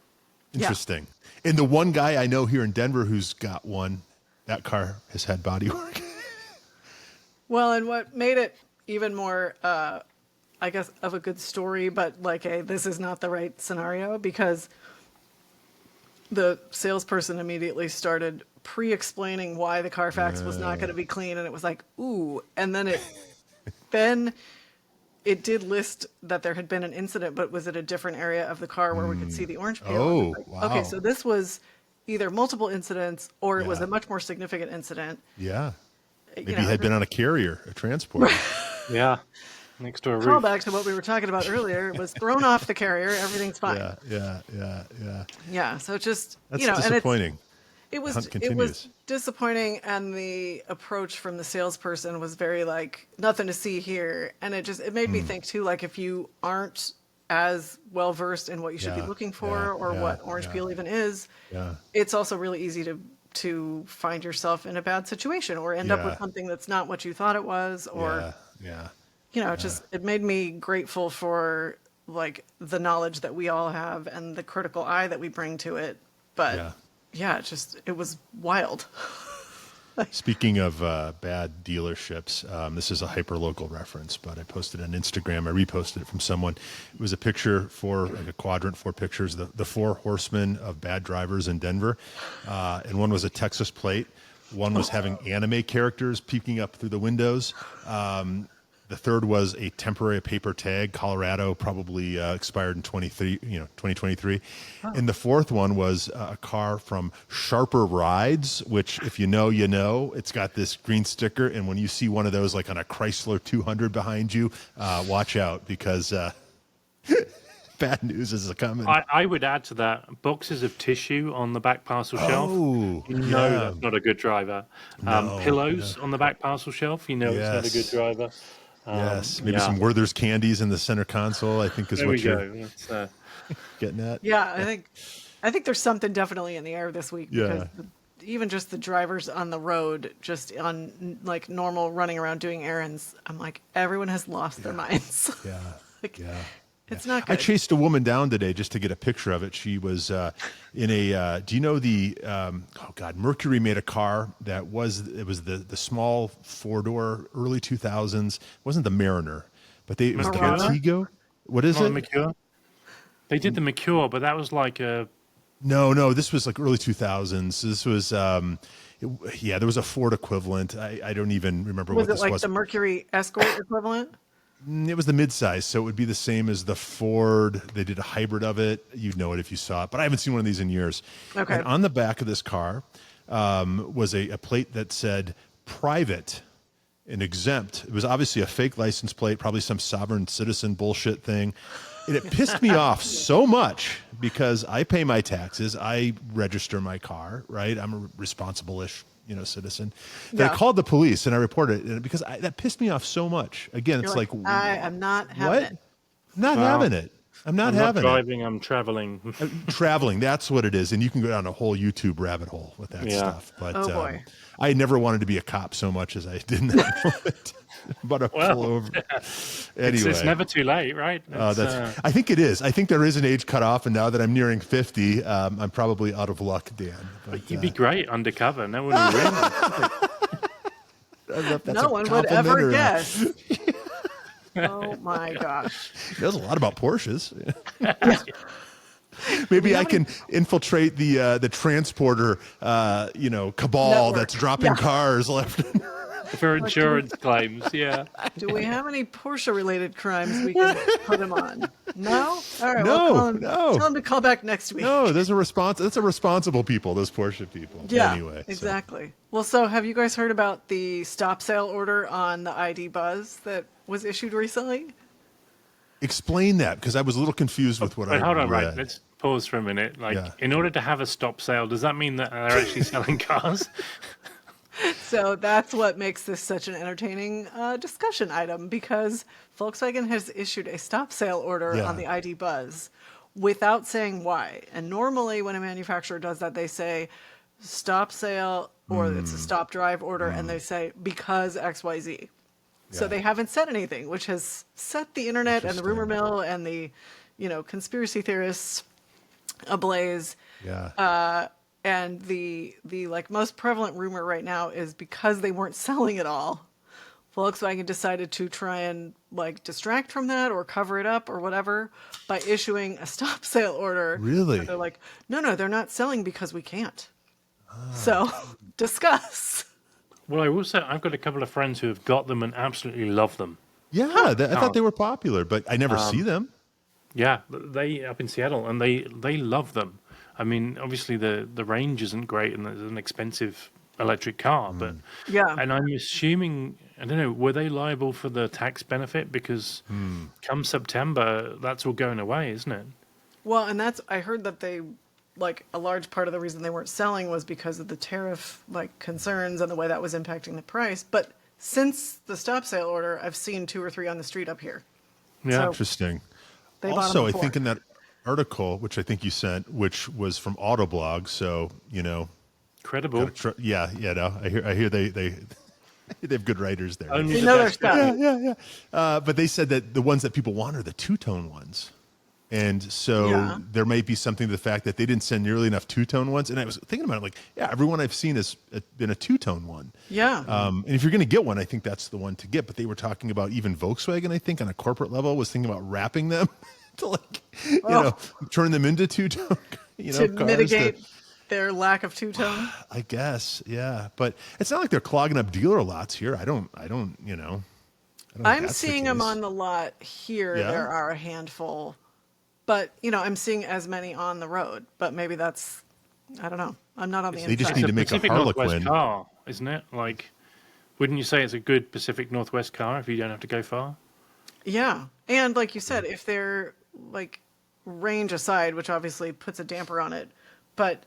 Interesting. And the one guy I know here in Denver who's got one, that car has had body work. Well, and what made it even more, I guess, of a good story, but like this is not the right scenario, because the salesperson immediately started pre-explaining why the Carfax was not going to be clean, and it was like, ooh, and then it did list that there had been an incident, but was it a different area of the car where we could see the orange peel? Oh, And it was like, wow. Okay, so this was either multiple incidents or it was Yeah. a much more significant incident. Yeah. Maybe You he had been on a carrier, a transport. Yeah. Next to a roof. Callback to what we were talking about earlier, was thrown off the carrier. Everything's fine. Yeah. So it's just, That's and disappointing. it was Hunt it continues. was disappointing, and the approach from the salesperson was very like, nothing to see here, and it made me think too, like if you aren't as well versed in what you should be Yeah, looking for, yeah, or yeah, what orange yeah. peel even is, Yeah. it's also really easy to find yourself in a bad situation or end up Yeah. with something that's not what you thought it was, or Yeah. it made me grateful for like the knowledge that we all have and the critical eye that we bring to it. But it was wild. Speaking of bad dealerships, this is a hyper-local reference, but I posted on Instagram. I reposted it from someone. It was a picture like a quadrant, 4 pictures, the 4 horsemen of bad drivers in Denver. And one was a Texas plate. One was having anime characters peeking up through the windows. The third was a temporary paper tag, Colorado, probably expired in 2023. And the fourth one was a car from Sharper Rides, which, if you know, you know. It's got this green sticker, and when you see one of those, like on a Chrysler 200 behind you, watch out, because bad news is coming. I would add to that boxes of tissue on the back parcel shelf. Oh, That's not a good driver. Pillows on the back parcel shelf. It's not a Yes. good driver. Yes, maybe some Werther's candies in the center console, I think is There what we you're go. That's, getting at. Yeah, I think there's something definitely in the air this week, because even just the drivers on the road, just on like normal running around doing errands, I'm like, everyone has lost their minds. Yeah. Like, Yeah. It's not I good. chased a woman down today just to get a picture of it. She was in a. Do you know the? Mercury made a car that was the small 4-door early 2000s. It wasn't the Mariner, but it was the Marauder? Contigo. What is not it? a Mercure. They did the Mercure, but that was like a. No. This was like early 2000s. This was. There was a Ford equivalent. I don't even remember Was what it this like was. the Mercury Escort equivalent? It was the midsize, so it would be the same as the Ford. They did a hybrid of it. You'd know it if you saw it, but I haven't seen one of these in years. Okay. And on the back of this car was a plate that said private and exempt. It was obviously a fake license plate, probably some sovereign citizen bullshit thing. And it pissed me off so much because I pay my taxes. I register my car, right? I'm a responsible-ish, citizen. That I called the police and I reported it because that pissed me off so much. Again, it's like I am not having it. Not having it. I'm not having driving, I'm traveling. Traveling, that's what it is. And you can go down a whole YouTube rabbit hole with that stuff. But boy. I never wanted to be a cop so much as I did in that moment. But a pull over. Anyway. It's never too late, right? I think it is. I think there is an age cutoff, and now that I'm nearing 50, I'm probably out of luck, Dan. But you'd be great undercover. No one would win. No one would ever guess. Oh my gosh. He knows a lot about Porsches. Maybe I can infiltrate the transporter, cabal network. that's dropping cars left. For insurance claims, yeah. Do we have any Porsche-related crimes we can put him on? No? All right, No. Tell him to call back next week. No, that's a responsible people, those Porsche people. Yeah, anyway, exactly. So. Well, so have you guys heard about the stop sale order on the ID Buzz that was issued recently? Explain that, because I was a little confused with what I read. Hold on, right. Let's pause for a minute. In order to have a stop sale, does that mean that they're actually selling cars? So that's what makes this such an entertaining discussion item, because Volkswagen has issued a stop sale order on the ID Buzz without saying why. And normally when a manufacturer does that, they say stop sale or it's a stop drive order, and they say because XYZ. So they haven't said anything, which has set the internet and the rumor mill and the, conspiracy theorists ablaze. Yeah. And the most prevalent rumor right now is because they weren't selling it all, Volkswagen decided to try and distract from that or cover it up or whatever by issuing a stop sale order. Really? They're like, no, they're not selling because we can't. So discuss. Well, I will say I've got a couple of friends who have got them and absolutely love them. Yeah, I thought they were popular, but I never see them. Yeah, they up in Seattle, and they love them. I mean, obviously the range isn't great, and it's an expensive electric car, but and I'm assuming, I don't know, were they liable for the tax benefit? Because come September, that's all going away, isn't it? Well, and I heard that they, a large part of the reason they weren't selling was because of the tariff, concerns and the way that was impacting the price. But since the stop sale order, I've seen 2 or 3 on the street up here. Yeah. So Interesting. also, I think in that article, which I think you sent, which was from Autoblog, so Credible. I hear they have good writers there. Only they know their stuff. Yeah. But they said that the ones that people want are the two-tone ones, and so there may be something to the fact that they didn't send nearly enough two-tone ones. And I was thinking about it, everyone I've seen has been a two-tone one. Yeah. And if you're going to get one, I think that's the one to get. But they were talking about even Volkswagen, I think, on a corporate level, was thinking about wrapping them to turn them into two-tone, to cars mitigate their lack of two-tone. I guess, yeah. But it's not like they're clogging up dealer lots here. I don't I'm seeing them on the lot here. Yeah? There are a handful, but I'm seeing as many on the road. But maybe that's, I don't know. I'm not on the inside. They just need to make a Pacific Harlequin Northwest car, isn't it? Wouldn't you say it's a good Pacific Northwest car if you don't have to go far? Yeah, and like you said, if they're range aside, which obviously puts a damper on it, but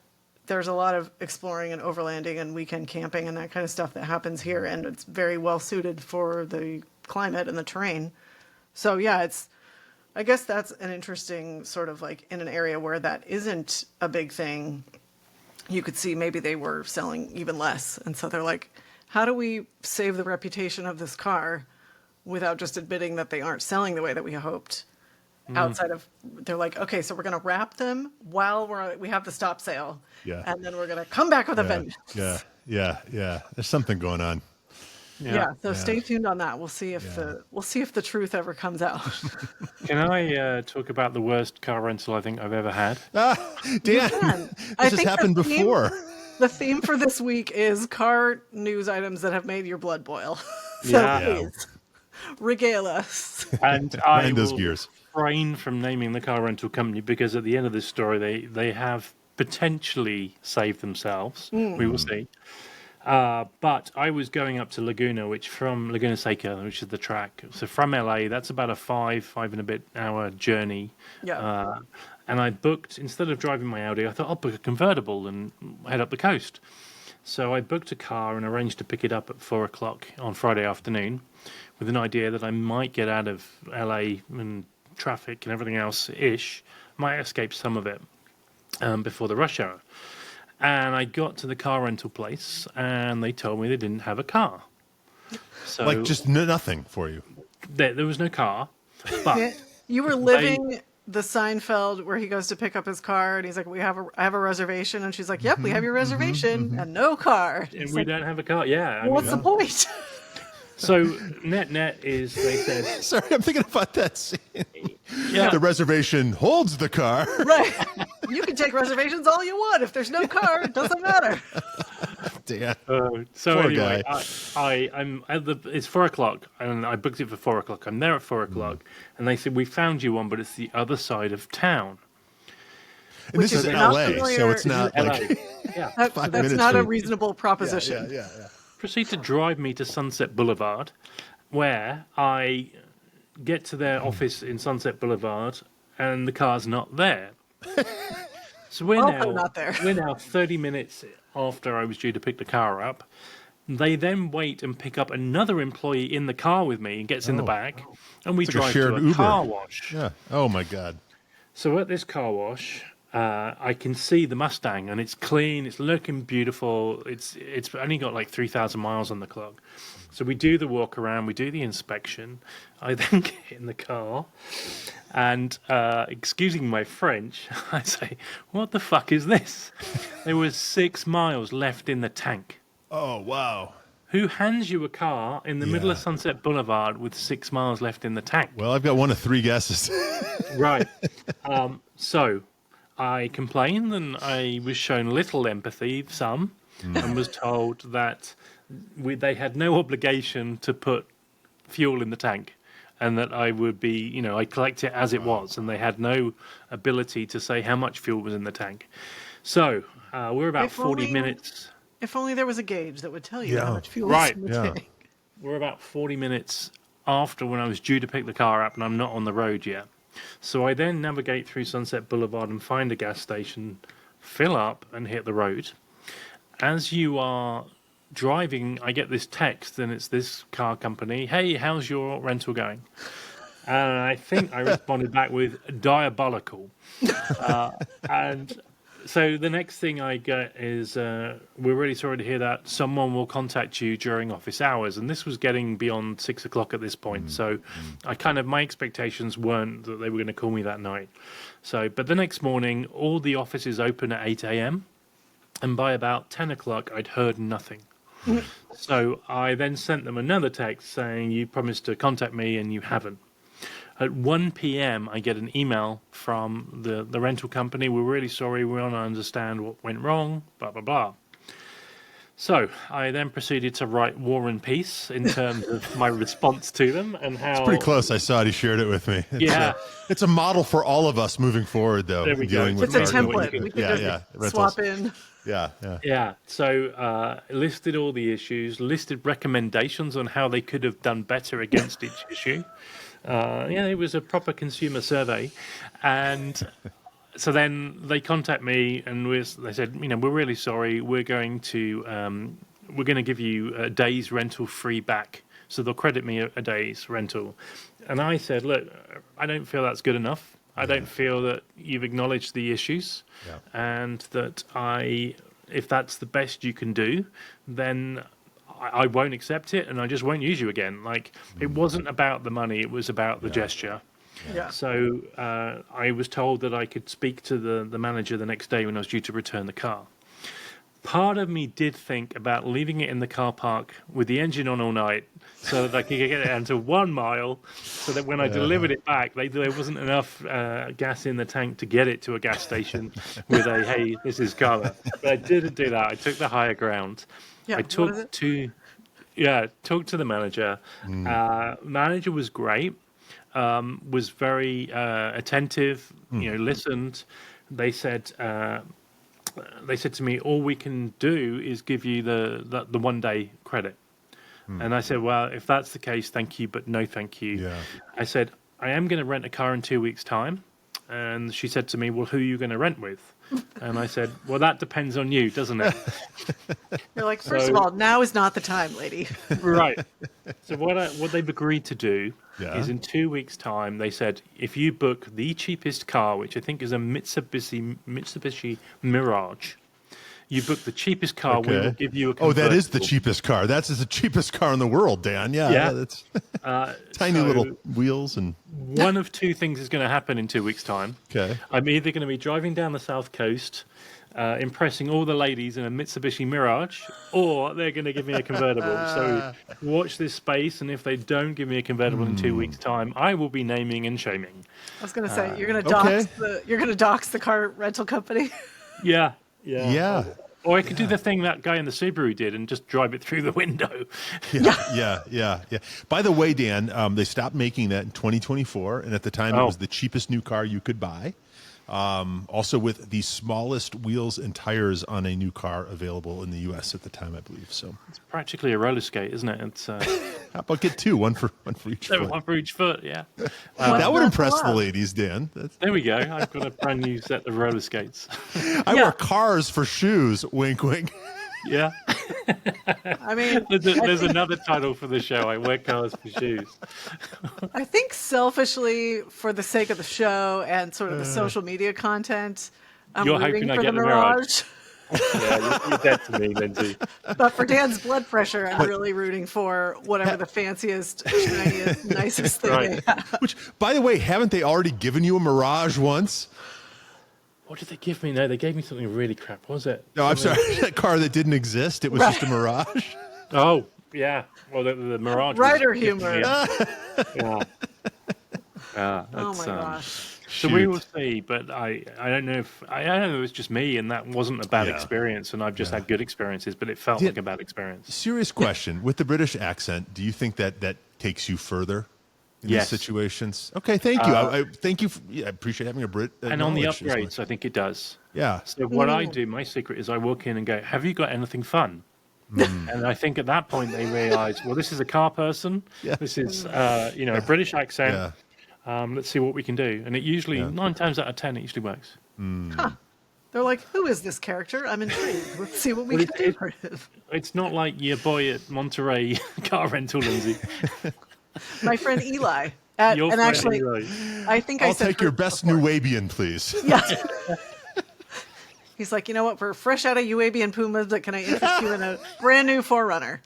there's a lot of exploring and overlanding and weekend camping and that kind of stuff that happens here, and it's very well suited for the climate and the terrain. So yeah, I guess that's an interesting sort of in an area where that isn't a big thing, you could see maybe they were selling even less. And so they're like, how do we save the reputation of this car without just admitting that they aren't selling the way that we hoped? Outside of, they're like, okay, so we're going to wrap them while we have the stop sale. Yeah. And then we're going to come back with a vengeance. Yeah. There's something going on. So stay tuned on that. We'll see if the truth ever comes out. Can I talk about the worst car rental I think I've ever had? Dan, this I has think happened before. The theme for this week is car news items that have made your blood boil. So please, regale us. And I Grind those will gears. refrain from naming the car rental company because at the end of this story, they have potentially saved themselves. We will see. But I was going up to Laguna, from Laguna Seca, which is the track. So from LA, that's about a five and a bit hour journey. Yeah. And I booked, instead of driving my Audi, I thought I'll book a convertible and head up the coast. So I booked a car and arranged to pick it up at 4 o'clock on Friday afternoon, with an idea that I might get out of LA and traffic and everything else-ish, might escape some of it before the rush hour. And I got to the car rental place, and they told me they didn't have a car. So Like just nothing for you. there was no car, but You were living the Seinfeld where he goes to pick up his car, and he's like, I have a reservation. And she's like, yep, we have your reservation and no car. and It's we like, don't have a car. Yeah. what's the point? So net is, they said, Sorry, I'm thinking about that scene. yeah, The reservation holds the car. Right. You can take reservations all you want. If there's no car, it doesn't matter. Damn. so Poor anyway, guy. I'm at it's 4 o'clock, and I booked it for 4 o'clock. I'm there at 4 o'clock, and they said, we found you one, but it's the other side of town. And this is is not LA, so familiar- it's not like LA. Yeah. 5 That's minutes not a from- reasonable proposition. yeah. Proceed to drive me to Sunset Boulevard, where I get to their office in Sunset Boulevard, and the car's not there. So we're Also not there. We're now 30 minutes after I was due to pick the car up. They then wait and pick up another employee in the car with me and gets in the back, and we It's like a drive shared to a Uber. car wash. Yeah. Oh my God. So at this car wash, I can see the Mustang, and it's clean. It's looking beautiful. It's only got like 3,000 miles on the clock. So we do the walk around. We do the inspection. I then get in the car, and excusing my French, I say, "What the fuck is this?" There was 6 miles left in the tank. Oh wow. Who hands you a car in the middle of Yeah. Sunset Boulevard with 6 miles left in the tank? Well, I've got one of 3 guesses. Right. So I complained, and I was shown little empathy, and was told that they had no obligation to put fuel in the tank, and that I would be, I collect it as it was, and they had no ability to say how much fuel was in the tank. So we're about If 40 only- minutes. If only there was a gauge that would tell you Yeah. how much fuel Right. is in the Yeah. tank. We're about 40 minutes after when I was due to pick the car up, and I'm not on the road yet. So I then navigate through Sunset Boulevard and find a gas station, fill up, and hit the road. As you are driving, I get this text, and it's this car company. Hey, how's your rental going? And I think I responded back with diabolical. And so the next thing I get is, we're really sorry to hear that. Someone will contact you during office hours. And this was getting beyond 6 o'clock at this point. So my expectations weren't that they were going to call me that night. So, but the next morning, all the offices open at 8 a.m. And by about 10 o'clock, I'd heard nothing. So I then sent them another text saying, you promised to contact me and you haven't. At 1 p.m., I get an email from the rental company. We're really sorry. We want to understand what went wrong, blah, blah, blah. So I then proceeded to write War and Peace in terms of my response to them and how... It's pretty close. I saw it. He shared it with me. Yeah. It's a model for all of us moving forward, though. There we go. dealing with It's a car template. companies. We could Yeah, just yeah. swap Rentals. in. Yeah. Yeah, so listed all the issues, listed recommendations on how they could have done better against each issue. It was a proper consumer survey. And so then they contact me, and they said, we're really sorry. We're going to give you a day's rental free back. So they'll credit me a day's rental. And I said, look, I don't feel that's good enough. I don't feel that you've acknowledged the issues, and that if that's the best you can do, then I won't accept it, and I just won't use you again. It wasn't about the money; it was about the gesture. Yeah. So I was told that I could speak to the manager the next day when I was due to return the car. Part of me did think about leaving it in the car park with the engine on all night so that I could get it down to 1 mile, so that when I delivered it back, there wasn't enough gas in the tank to get it to a gas station with a, hey, this is Carla. But I didn't do that. I took the higher ground. Yeah. I what is talked it? to the manager. Manager was great, was very attentive, listened. They said... they said to me, all we can do is give you the 1 day credit. And I said, well, if that's the case, thank you, but no thank you. Yeah. I said, I am going to rent a car in 2 weeks' time. And she said to me, well, who are you going to rent with? And I said, well, that depends on you, doesn't it? You're like, first of all, now is not the time, lady. Right. So what they've agreed to do Yeah. is in 2 weeks' time, they said, if you book the cheapest car, which I think is a Mitsubishi Mirage, you book the cheapest car, we will give you a Oh, that is the convertible. cheapest car. That's the cheapest car in the world, Dan. Yeah. Yeah. That's tiny So little wheels and. one of two things is going to happen in 2 weeks' time. Okay. I'm either going to be driving down the south coast, impressing all the ladies in a Mitsubishi Mirage, or they're going to give me a convertible. So watch this space, and if they don't give me a convertible in 2 weeks' time, I will be naming and shaming. I was going to say, you're going to dox the car rental company. Yeah. Yeah. Or I could do the thing that guy in the Subaru did and just drive it through the window. Yeah. By the way, Dan, they stopped making that in 2024, and at the time it was the cheapest new car you could buy. Also with the smallest wheels and tires on a new car available in the U.S. at the time, I believe. So It's practically a roller skate, isn't it? It's how about get two, one for each foot? one for each foot, yeah. That would That's impress a the lot. ladies, Dan. There we go. I've got a brand new set of roller skates. I wear cars for shoes. Wink, wink. Yeah. I mean, There's another title for the show. I wear cars for shoes. I think selfishly, for the sake of the show and sort of the social media content, I'm You're rooting hoping I for get the the Mirage. Yeah, you're dead to me, Lindsay. But for Dan's blood pressure, I'm really rooting for whatever the fanciest, shiniest, nicest thing Right. they have. Which, by the way, haven't they already given you a Mirage once? What did they give me? No, they gave me something really crap. What was it? No, I'm sorry. That car that didn't exist. It was just a Mirage. Oh, yeah. Well, the Mirage. was Writer gifting humor. me a- Yeah. Oh That's, my gosh. So we Shoot. will see, but I don't know if I don't know. It was just me, and that wasn't a bad Yeah. experience, and I've just had good experiences, but it felt Did- like a bad experience. Serious question. With the British accent, do you think that takes you further in Yes. these situations? Okay, thank you. I thank you. I appreciate having a Brit. And on the knowledge as well. upgrades, I think it does. Yeah. So what I do, my secret is I walk in and go, "Have you got anything fun?" And I think at that point they realise, well, this is a car person. Yeah. This is a British accent. Yeah. Let's see what we can do. And it usually 9 times out of 10 it usually works. They're like, who is this character? I'm intrigued. Let's see what we can do for him. It's not like your boy at Monterey car rental, Lindsay. My friend Eli. Your And friend actually, Eli. I think I I'll said take your best Nubian, please. Yeah. He's like, you know what? We're fresh out of UAB and Puma, but can I interest you in a brand new Forerunner?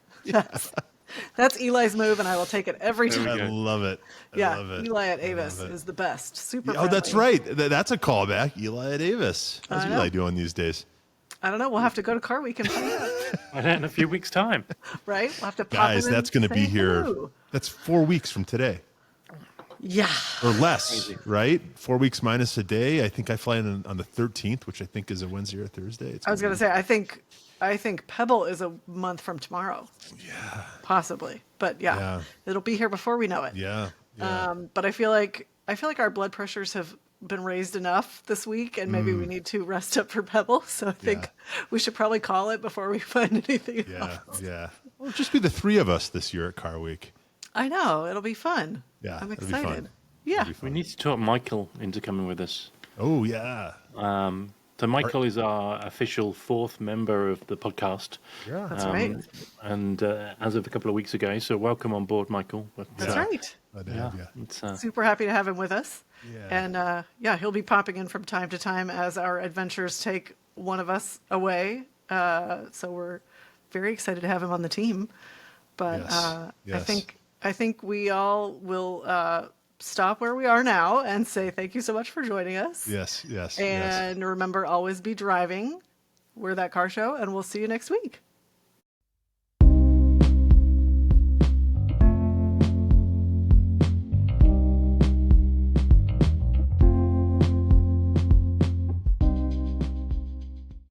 That's Eli's move, and I will take it every time. I love it. I Yeah, love it. Eli at I Avis love it. is the best. Super. Oh, that's friendly. right. That's a callback. Eli at Avis. How's I know. Eli doing these days? I don't know. We'll have to go to Car Week and find out, And in a few weeks' time. right? We'll have to pop Guys, him in that's going to and be say here. hello. That's 4 weeks from today. Yeah. Or less, right? 4 weeks minus a day. I think I fly in on the 13th, which I think is a Wednesday or Thursday. It's I was gonna say, I think Pebble is a month from tomorrow. Yeah. Possibly, but yeah, it'll be here before we know it. Yeah. But I feel like our blood pressures have been raised enough this week, and maybe we need to rest up for Pebble. So I think we should probably call it before we find anything else. Yeah. Well, it'll just be the three of us this year at Car Week. I know, it'll be fun. Yeah, I'm it'll be fun. excited. Yeah. We need to talk Michael into coming with us. Oh, yeah. So Michael is our official 4th member of the podcast. Yeah. That's right. And as of a couple of weeks ago, so welcome on board, Michael. But, That's right. I'd have you. It's, Super happy to have him with us. Yeah. And he'll be popping in from time to time as our adventures take one of us away. So we're very excited to have him on the team. But Yes. Yes. I think we all will stop where we are now and say thank you so much for joining us. Yes. And remember, always be driving. We're That Car Show, and we'll see you next week.